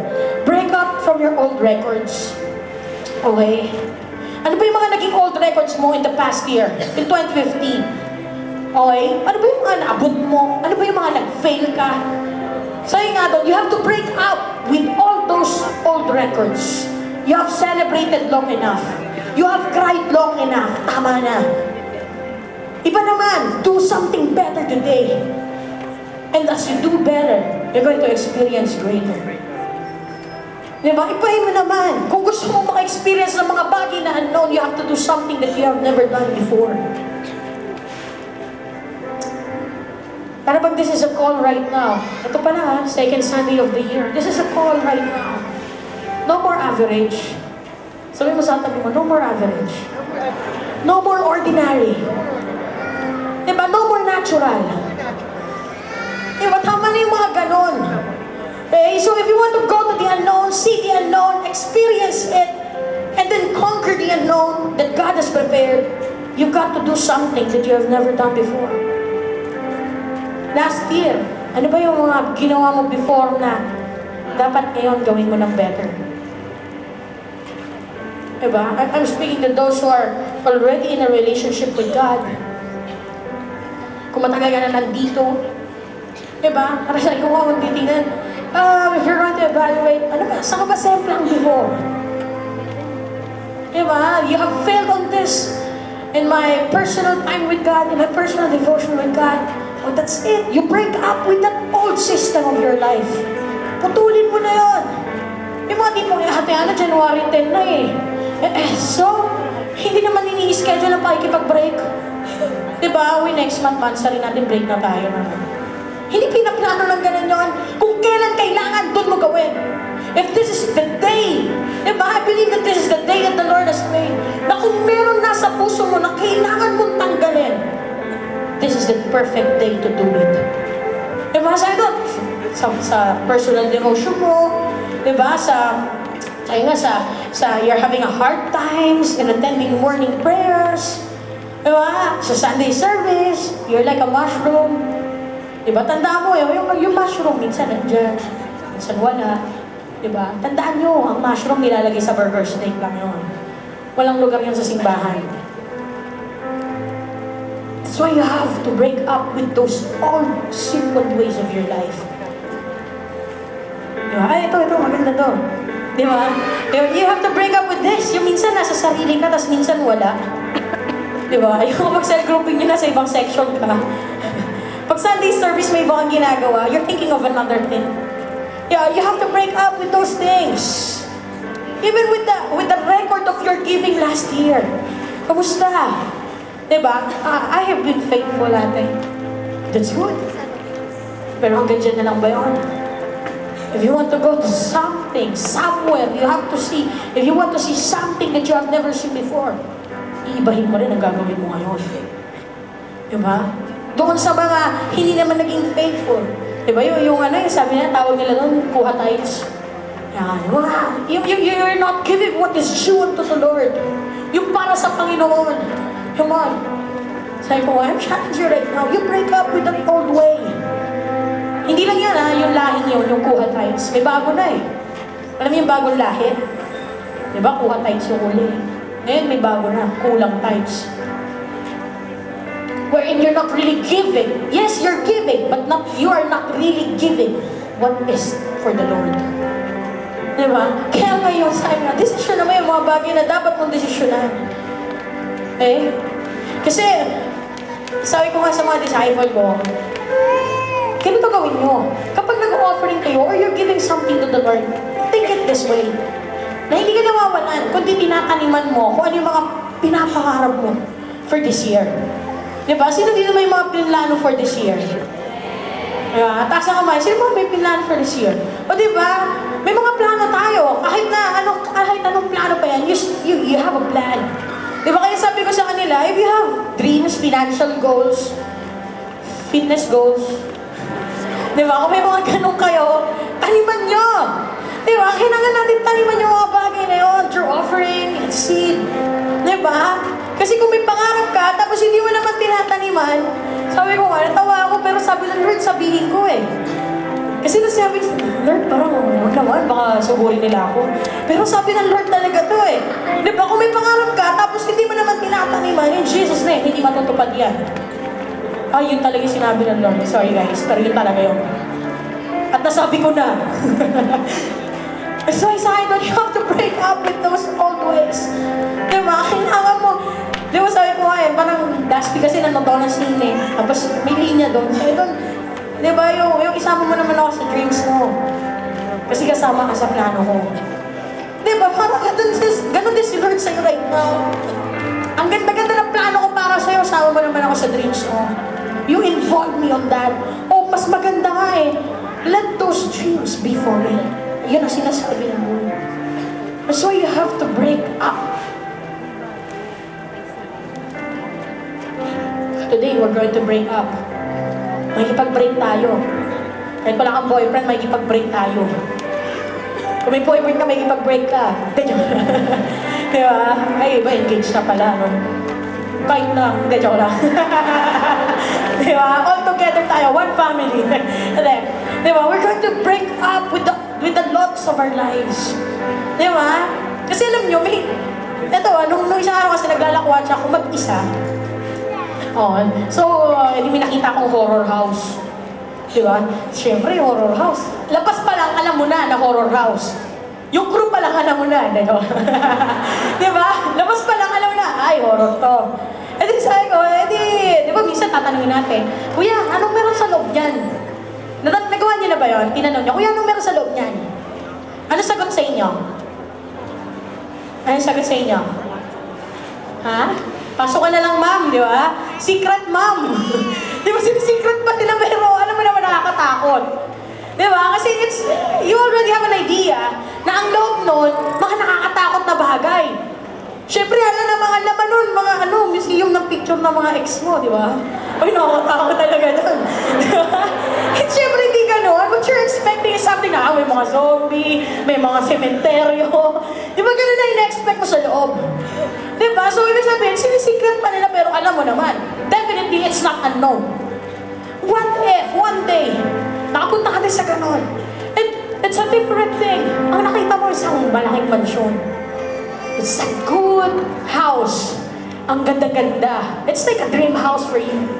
Break up from your old records. Okay? Ano ba yung mga naging old records mo in the past year? In 2015? Okay? Ano ba yung mga naabot mo? Ano ba yung mga nag-fail ka? Sabi nga doon, you have to break up with all those old records. You have celebrated long enough. You have cried long enough. Tama na. Iba naman, do something better today. And as you do better, you're going to experience greater. Diba? Ipahin mo naman. Kung gusto mo maka-experience ng mga bagay na unknown, you have to do something that you have never done before. Para bang this is a call right now. Ito pa na, second Sunday of the year. This is a call right now. No more average. Sabi mo sa tabi mo, no more average. No more ordinary. Diba? No more natural. Diba? Tama na yung mga ganon. Okay, so if you want to go to the unknown, see the unknown, experience it, and then conquer the unknown that God has prepared, you've got to do something that you have never done before. Last year, ano ba yung mga ginawa mo before na dapat ngayon gawin mo ng better? Diba? I'm speaking to those who are already in a relationship with God. Kung matagal ka na nandito, diba? Para sa ikaw nga magtitingnan, if you're going to evaluate, ano ba, saan ka ba semplang before? Diba? You have failed on this in my personal time with God, in my personal devotion with God. Oh, that's it. You break up with that old system of your life. Putulin mo na yun. Yung mga di mo, hati-hati, January 10 na eh. So, hindi naman ini-schedule ang pakikipag-break. Diba? Next month rin natin break na tayo naman. Hindi pinaplano ng ganun yun. Kung kailan kailangan, doon mo gawin. If this is the day, diba? I believe that this is the day that the Lord has made. Na kung meron nasa puso mo na kailangan mong tanggalin, this is the perfect day to do it. Diba? Sa personal devotion mo, diba? You're having a hard times in attending morning prayers. Diba? Sa Sunday service, you're like a mushroom. Diba? Tandaan mo, yung mushroom, minsan nandyan, minsan wala. Diba? Tandaan nyo, ang mushroom nilalagay sa burger steak lang yun. Walang lugar yan sa simbahan. That's why you have to break up with those old, simple ways of your life. Diba? Ay, ito, maganda to. Diba? You have to break up with this. Yung minsan nasa sarili ka, tas minsan wala. Diba? Yung mag-cell grouping nyo nasa ibang section ka. Pag Sunday service may ibang ginagawa, you're thinking of another thing. Yeah, you have to break up with those things. Even with the record of your giving last year. Kamusta? Diba? I have been faithful, ate. That's good. Pero hanggang dyan na lang ba yun? If you want to go to something, somewhere, you have to see, if you want to see something that you have never seen before, iibahin mo rin ang gagawin mo ngayon. Diba? Doon sa mga hindi naman naging faithful. Diba? Yung sabi nila, tawag nila doon, kuha tides. Yan, you're not giving what is due unto the Lord. Yung para sa Panginoon. Come on. Sabi ko, I'm challenging you right now. You break up with that old way. Hindi lang yan yung lahing yun, yung kuha tithes. May bago na eh. Alam mo yung bagong lahi? Diba, kuha tithes yung uli. Ngayon may bago na, kulang tithes. Wherein you're not really giving. Yes, you're giving, but you are not really giving what is for the Lord. Diba? Kaya ngayon, sabi nga, desisyon naman yung mga bagay na dapat mong desisyonan. Eh? Kasi, sabi ko nga sa mga disciple ko, ganito gawin nyo. Kapag nag-offering kayo or you're giving something to the Lord, think it this way. Na hindi ka nawawalan, kundi tinataniman mo kung ano yung mga pinapangarap mo for this year. Diba? Sino dito may mga pinlano for this year? Diba? Taas na kamay, sino mga may pinlano for this year? O diba? May mga plano tayo. Kahit anong plano pa yan, you have a plan. Diba? Kaya sabi ko sa kanila, if you have dreams, financial goals, fitness goals, diba? Kung may mga ganun kayo, taniman nyo! Diba? Kailangan natin taniman yung mga bagay na yun through offering and seed. Diba? Kasi kung may pangarap ka, tapos hindi mo naman tinataniman, sabi ko nga, natawa ako, pero sabi ng Lord, sabihin ko eh. Kasi nasabi ko, Lord, parang huwag naman, baka suburin nila ako. Pero sabi ng Lord talaga to eh. Diba? Kung may pangarap ka, tapos hindi mo naman tinataniman, in Jesus' name, hindi matutupad yan. Ay, yun talaga yung sinabi ng Lord. Sorry guys, pero yun talaga yun. At nasabi ko na. So I said, you have to break up with those old ways. Diba? Kailangan mo. Diba sabi ko nga parang Daspi kasi nanonood ng sine. Tapos may linya doon. Sabi doon, diba yung isama mo naman ako sa dreams mo. Kasi kasama ka sa plano ko. Diba? Parang ganun din si Lord sa'yo right now. Ang ganda-ganda ng plano ko para sa'yo, sama mo naman ako sa dreams mo. You involve me on that. O, mas maganda nga eh. Let those dreams be for real. Yan ang sinasabi ng Lord. So you have to break up. Today, we're going to break up. Makikipag-break tayo. Kahit wala kang boyfriend, makikipag-break tayo. Kung may boyfriend ka, makikipag-break ka. Diba? Ay, iba, engaged na pala, no? Bite na. Hindi, joke lang. Diba? All together tayo, one family. Diba? We're going to break up with the lots of our lives. Diba? Kasi alam nyo, nung isang araw kasi naglalakuan siya ako mag-isa. So, may nakita akong horror house. Diba? Siyempre, horror house. Labas pa lang, alam mo na horror house. Yung crew pa lang, alam mo na. Diba? Labas pa lang, alam mo na, ay, horror to. E di sabi ko, diba minsan tatanungin natin, Kuya, anong meron sa loob niyan? Nagawa niyo na ba yun? Tinanong niya, Kuya, anong meron sa loob niyan? Ano sagot sa inyo? Ano sagot sa inyo? Ha? Pasok ka na lang, ma'am, di ba? Secret, ma'am. Di ba, secret pa nila, pero alam mo naman nakakatakot. Di ba? Kasi you already have an idea na ang loob nun, mga nakakatakot na bagay. Siyempre, na mga laman nun, mga museum ng picture ng mga ex mo, di ba? Ay, nakakatakot talaga nun. At siyempre, hindi ganun. What you're expecting is something na, may mga zombie, may mga sementeryo. Di ba ganun na ina-expect mo sa loob? Di ba? So, ibig sabihin, sinisecret pa nila, pero alam mo naman, definitely, it's not unknown. What if, one day, nakapunta ka din sa ganun? It's a different thing. Ang nakita mo, isang malaking mansyon. It's a good house. Ang ganda-ganda. It's like a dream house for you.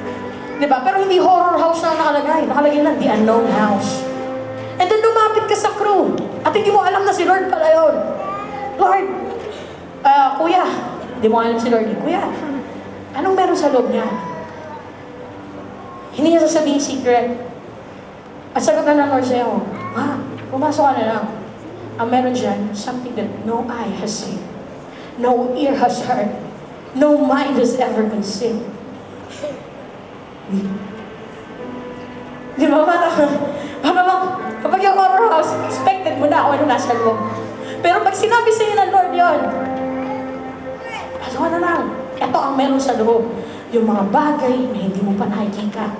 Diba? Pero hindi horror house na nakalagay. Nakalagay lang, the unknown house. And then lumapit ka sa crew. At hindi mo alam na si Lord pala yun. Lord, Kuya, hindi mo alam si Lord. Kuya, anong meron sa loob niya? Hindi niya sasabihin secret. At sagot na ng Lord sa'yo, pumasok ka na lang. Ang meron dyan, something that no eye has seen. No ear has heard. No mind has ever conceived. Di ba? Parang kapag yung horror house, expected mo na kung ano nasa loob. Pero pag sinabi sa'yo ng Lord yun, pasok na lang. Ito ang meron sa loob. Yung mga bagay na hindi mo pa nakikita.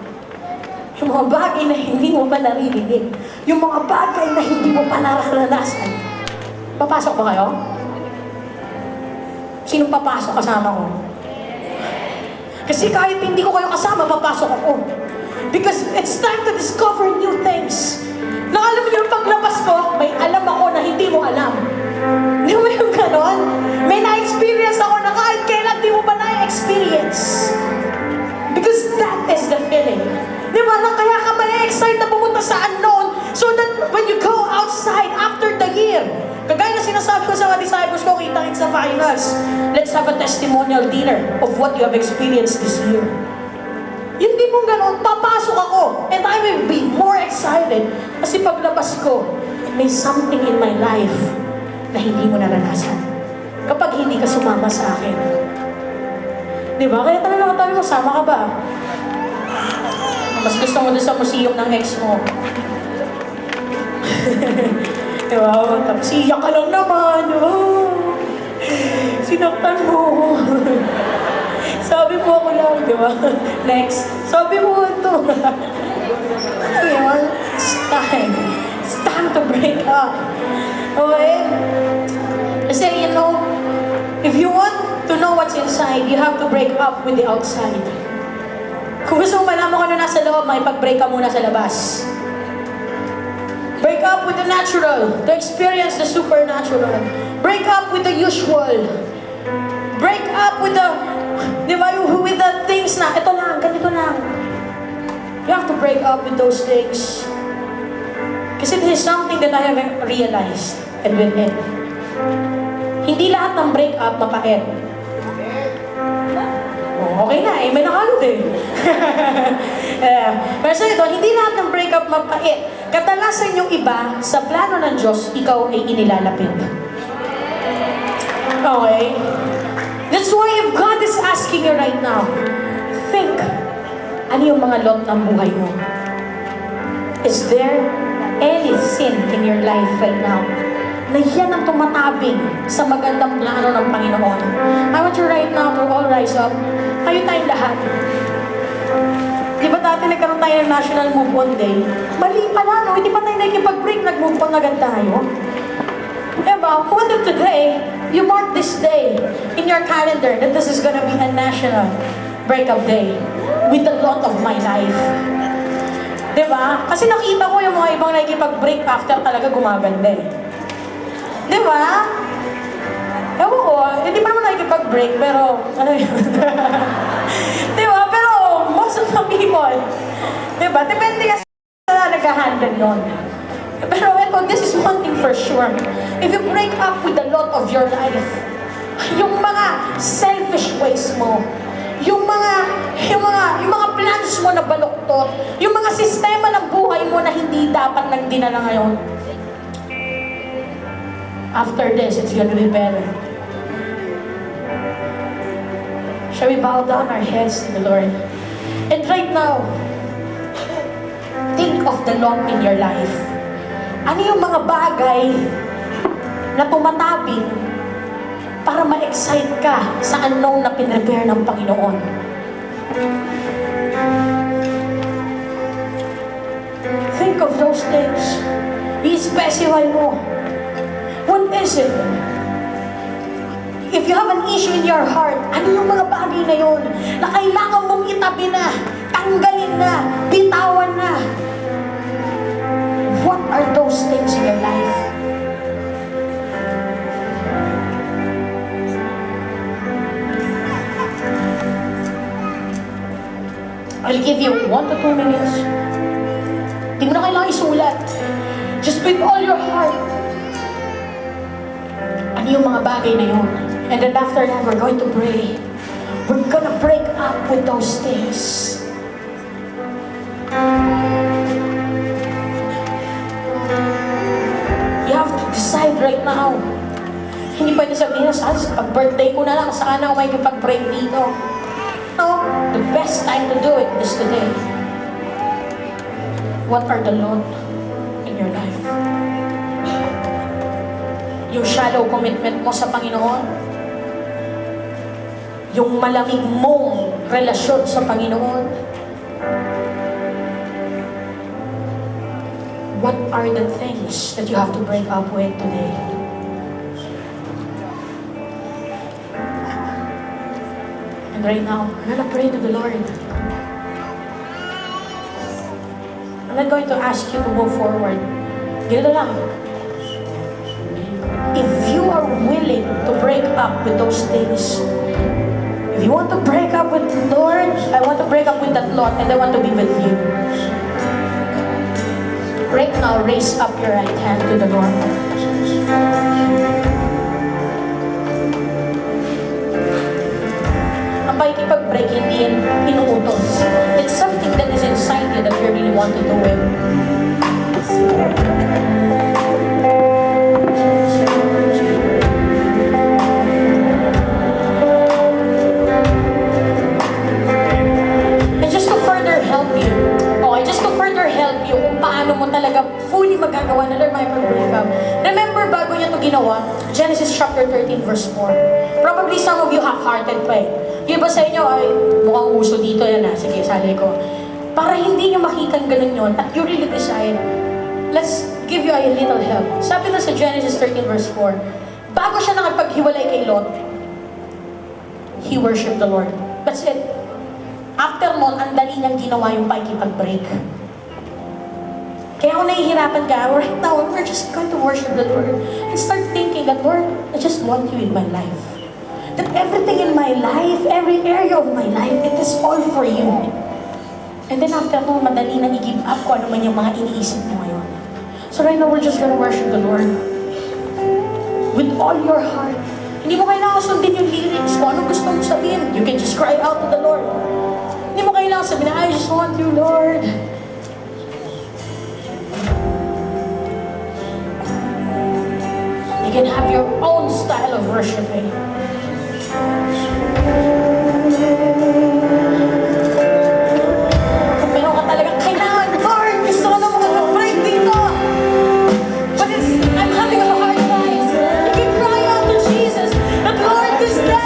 Yung mga bagay na hindi mo pa naririnig. Yung mga bagay na hindi mo pa nararanasan. Papasok ba kayo? Sinong papasok kasama ko? Kasi kahit hindi ko kayo kasama, papasok ako. Because it's time to discover new things. Na alam niyo, paglabas ko, may alam ako na hindi mo alam. Di mo yung ganon? May na-experience ako na kahit kailan di mo pa na-experience. Because that is the feeling. Di ba? Na kaya ka ma-excite na pumunta sa unknown so that when you go outside after the year, kagaya na sinasabi ko sa mga disciples ko, kita-kit sa finals, let's have a testimonial dinner of what you have experienced this year. Yung di mong ganon, papasok ako and I will be more excited kasi paglabas ko, may something in my life na hindi mo naranasan kapag hindi ka sumama sa akin. Di ba? Kaya talaga tayo, sama ka ba? Mas gusto mo doon sa museum ng ex mo. Di ba? Tapos iyak ka lang naman. Oh, sinaktan mo. Sabi mo ako lang, di ba? Next. Sabi mo ito. Ngayon, it's time. It's time to break up. Okay? Kasi, you know, if you want to know what's inside, you have to break up with the outside. Kung gusto mo malaman kung ano nasa loob, makipag-break ka muna sa labas. Break up with the natural to experience the supernatural. Break up with the usual. Break up with the, di ba, with the things na, ito lang, ganito lang. You have to break up with those things. Kasi this is something that I have realized and will end. Hindi lahat ng break up mapait. Oh, okay na, may nakalod eh. Pero sa ito, hindi lahat ng break up mapait. Kadalasan yung iba, sa plano ng Diyos, ikaw ay inilalapit. Okay? That's why if God is asking you right now, think, ano yung mga lot ng buhay mo? Is there any sin in your life right now na yan ang tumatabing sa magandang plano ng Panginoon? I want you right now to all rise up. Tayo tayong lahat. Di ba dati nagkaroon tayo ng National Move On Day? Mali pala, no? Hindi pa tayo nakikipag-break, nag-move on agad tayo. Diba? What if today, you mark this day in your calendar that this is gonna be a national breakup day with the lot of my life. Diba? Kasi nakita ko yung mga ibang nakikipag-break after talaga gumaganda eh. Diba? Ewan ko, hindi pa naman nakikipag-break, pero ano yun? Diba? Pero most of the people, diba? Depende kasi sa nag-handle yun. Pero ito, this is one thing for sure. If you break up with the lot of your life, yung mga selfish ways mo, yung mga plans mo na baluktot, yung mga sistema ng buhay mo na hindi dapat nang dinala ngayon, after this, it's gonna be better. Shall we bow down our heads to the Lord? And right now, think of the lot in your life. Ano yung mga bagay na tumatabing para ma-excite ka sa unknown na pinrepare ng Panginoon? Think of those things. I-specify mo. What is it? If you have an issue in your heart, ano yung mga bagay na yun na kailangan mong itabi na, tanggalin na, bitawan na? What are those things in your life? I'll give you 1 to 2 minutes. Hindi mo na kailangan isulat. Just with all your heart. Ano yung mga bagay na yun? And then after that, we're going to pray. We're gonna break up with those things. You have to decide right now. Hindi pwede sabihin, birthday ko na lang, saan ako may kapag-break dito? No, the best time to do it is today. What are the Lord in your life? Yung shallow commitment mo sa Panginoon, yung malamig mong relasyon sa Panginoon, what are the things that you have to break up with today? And right now, I'm gonna pray to the Lord. I'm not going to ask you to move forward. Ganito lang. If you are willing to break up with those things, if you want to break up with the Lord, I want to break up with that Lord and I want to be with you. Right now, raise up your right hand to the Lord. Ang pakikipag-break, hindi yan inuutos. It's something that is inside you that you really want to do it. And just to further help you, kung paano mo talaga fully magagawa na learn my breakup. Remember, bago niya ito ginawa, Genesis chapter 13 verse 4. Probably some of you half-hearted pa eh. Yung iba sa inyo, ay mukhang uso dito yan ah. Sige, sali ko. Para hindi niyo makita ganun yun, at you really decide, let's give you a little help. Sabi na sa Genesis 13 verse 4, bago siya nakapaghiwalay kay Lot, he worshiped the Lord. That's it. After nun, ang dali niyang ginawa yung pakikipag-break. Kaya kung nahihirapan ka, right now, we're just going to worship the Lord and start thinking that, Lord, I just want you in my life. That everything in my life, every area of my life, it is all for you. And then after no, madali na i-give up kung ano man yung mga iniisip mo ngayon. So right now, we're just gonna worship the Lord with all your heart. Hindi mo kailangan sundin yung lyrics kung anong gusto mo sabihin. You can just cry out to the Lord. Hindi mo kailangan sabihin, I just want you, Lord. You can have your own style of worshiping. Kung meron ka talagang kailangan, Lord, gusto ko na makapag-break dito. But I'm having a hard time. You can cry out to Jesus that, Lord, this day,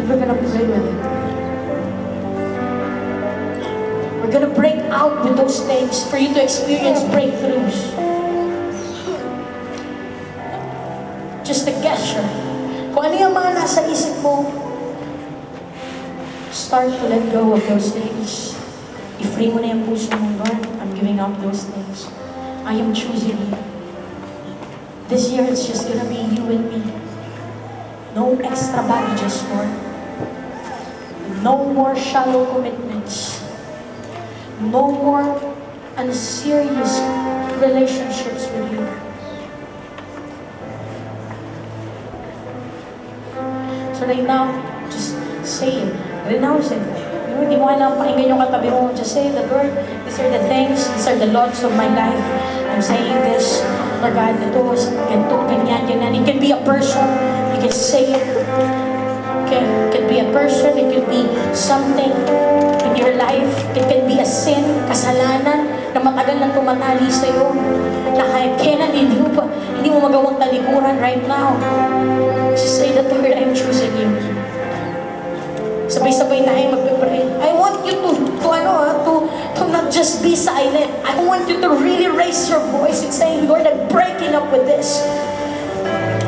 And we're gonna pray with it. We're gonna break out with those things for you to experience breakthroughs. Just a gesture. Kung ano yung mga nasa isip mo, start to let go of those things. I-free mo na yung puso mo, Lord. I'm giving up those things. I am choosing you. This year, it's just gonna be you and me. No extra baggages, Lord. No more shallow commitments. No more unserious relationships with you. So right now, just say it. Renounce it. Hindi mo kailangan pakinggan yung katabi mo. Just say that, Lord, these are the things, these are the lots of my life. I'm saying this, Lord God, ito, ganito, ganyan, ganyan. It can be a person. You can say it. Okay? It can be a person. It could be something in your life. It can be a sin, kasalanan, na matagal nang tumatali sa'yo. Na kahit kailan, hindi mo magawang talikuran right now. Just say that, Lord, I'm choosing you. Sabay-sabay tayo magpe-pray. I want you to not just be silent. I want you to really raise your voice and say, Lord, I'm breaking up with this.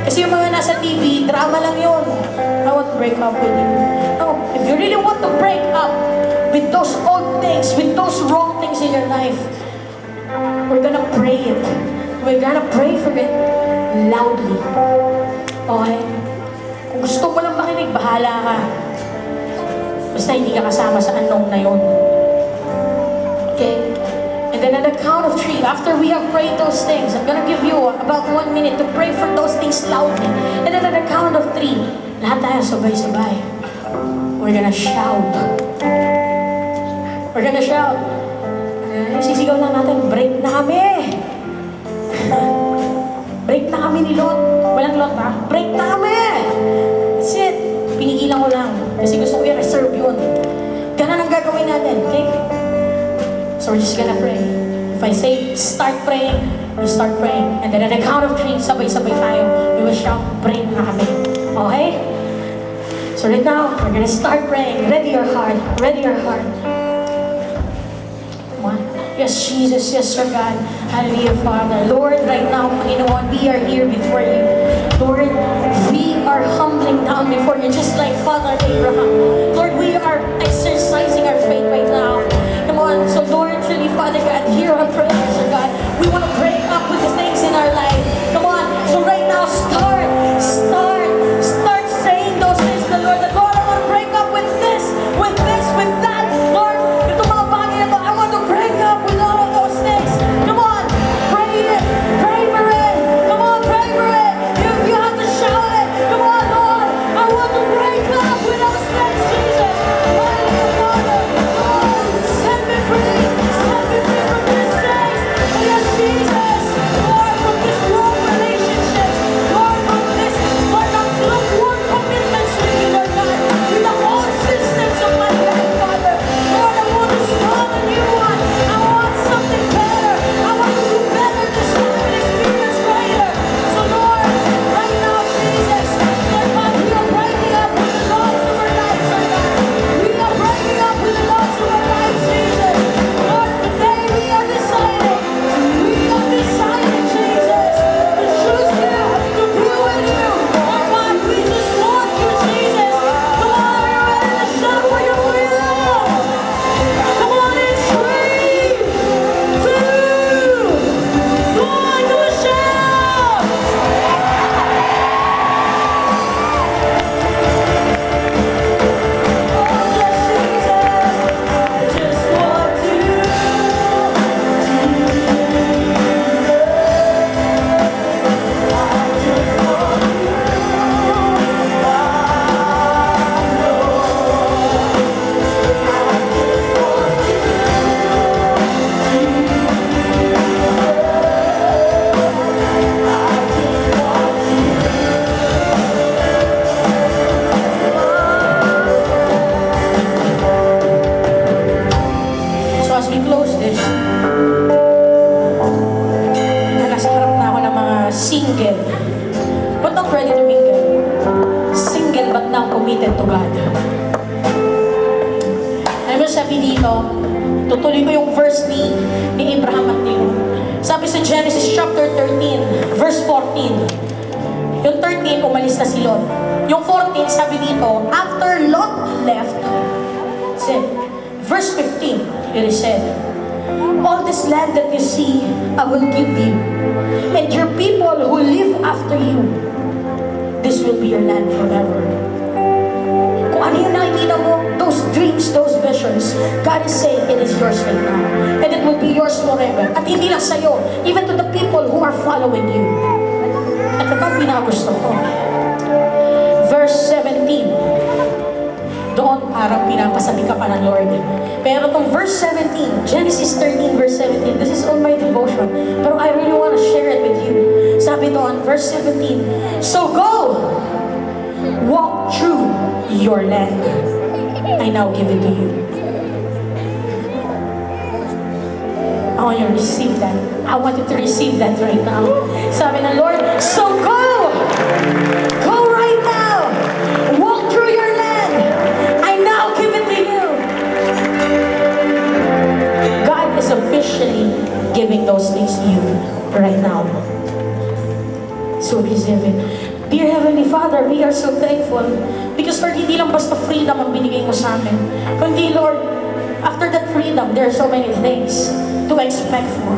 Kasi yung mga nasa TV, drama lang yun. I want to break up with you. No, if you really want to break up with those old things, with those wrong things in your life, we're gonna pray it. We're gonna pray for it loudly. Okay? Kung gusto mo lang makinig, bahala ka. Basta hindi ka kasama sa anong na yun. Okay? And then at the count of 3, after we have prayed those things, I'm gonna give you about 1 minute to pray for those things loudly. And then at the count of 3, lahat tayo sabay-sabay. We're gonna shout. We're gonna shout. Sisigaw lang natin, break na kami! Break na kami ni Lot. Walang Lot ba? Break na kami! That's it. Pinigilan ko lang. Kasi gusto ko i-reserve yun. Ganun ang gagawin natin, okay? So we're just gonna pray. If I say, start praying, you start praying. And then at the count of 3, sabay-sabay tayo. We will shout, break na kami. Okay? So right now, we're gonna start praying. Ready your heart. Ready your heart. Come on. Yes, Jesus. Yes, Sir God. Hallelujah, Father. Lord, right now, Panginoon, we are here before you. Lord, we are humbling down before you, just like Father Abraham. Lord, we are exercising our faith right now. Come on. So, Lord, truly, Father God, hear our prayers, Sir God. We want to break up with the things in our life. Come on. So, right now, start saying those things to the Lord. That, Lord, I want to break up with this, with that. Lord, itong mga bagay na to, I want to break up with all of those things. Come on. Pray it. Pray for it. Come on, pray for it. You have to shout it. Come on, Lord. I want to break up with those things. not committed to God. Alam mo sabi dito, tutuloy ko yung verse ni Abraham at ni Lot. Sabi sa Genesis chapter 13, verse 14. Yung 13, umalis na si Lot. Yung 14, sabi dito, after Lot left, verse 15, it is said, all this land that you see, I will give you. And your people who live after you, this will be your land forever. Kung ano yung nakikita mo, those dreams, those visions, God is saying, it is yours right now. And it will be yours forever. At hindi lang sa'yo, even to the people who are following you. At ito ang pinagusto ko. Verse 17. Doon parang pinapasabi ka pa ng Lord. Pero itong verse 17, Genesis 13 verse 17, this is all my devotion. Pero I really want to share it with you. Sabi doon, verse 17, so go, walk through your land. I now give it to you. I want you to receive that. I want you to receive that right now. Sabi ng Lord, so go! Go right now! Walk through your land! I now give it to you! God is officially giving those things to you right now. So receive it. Dear Heavenly Father, we are so thankful because Lord, hindi lang basta freedom ang binigay mo sa amin. Kundi Lord, after that freedom, there are so many things to expect for.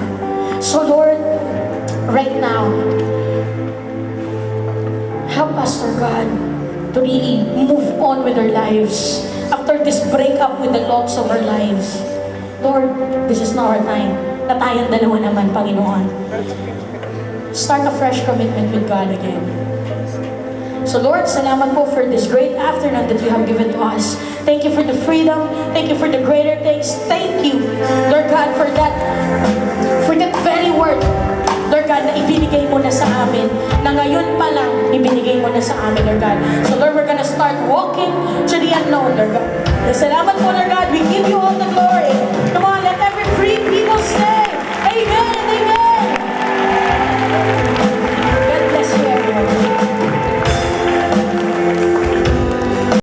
So Lord, right now, help us, Lord God, to really move on with our lives after this breakup with the loss of our lives. Lord, this is not our time. Na tayong dalawa naman, Panginoon. Start a fresh commitment with God again. So Lord, salamat po for this great afternoon that you have given to us. Thank you for the freedom. Thank you for the greater things. Thank you, Lord God, for that very word, Lord God, na ibinigay mo na sa amin. Na ngayon pa lang, ibinigay mo na sa amin, Lord God. So Lord, we're gonna start walking to the unknown, Lord God. Salamat po, Lord God.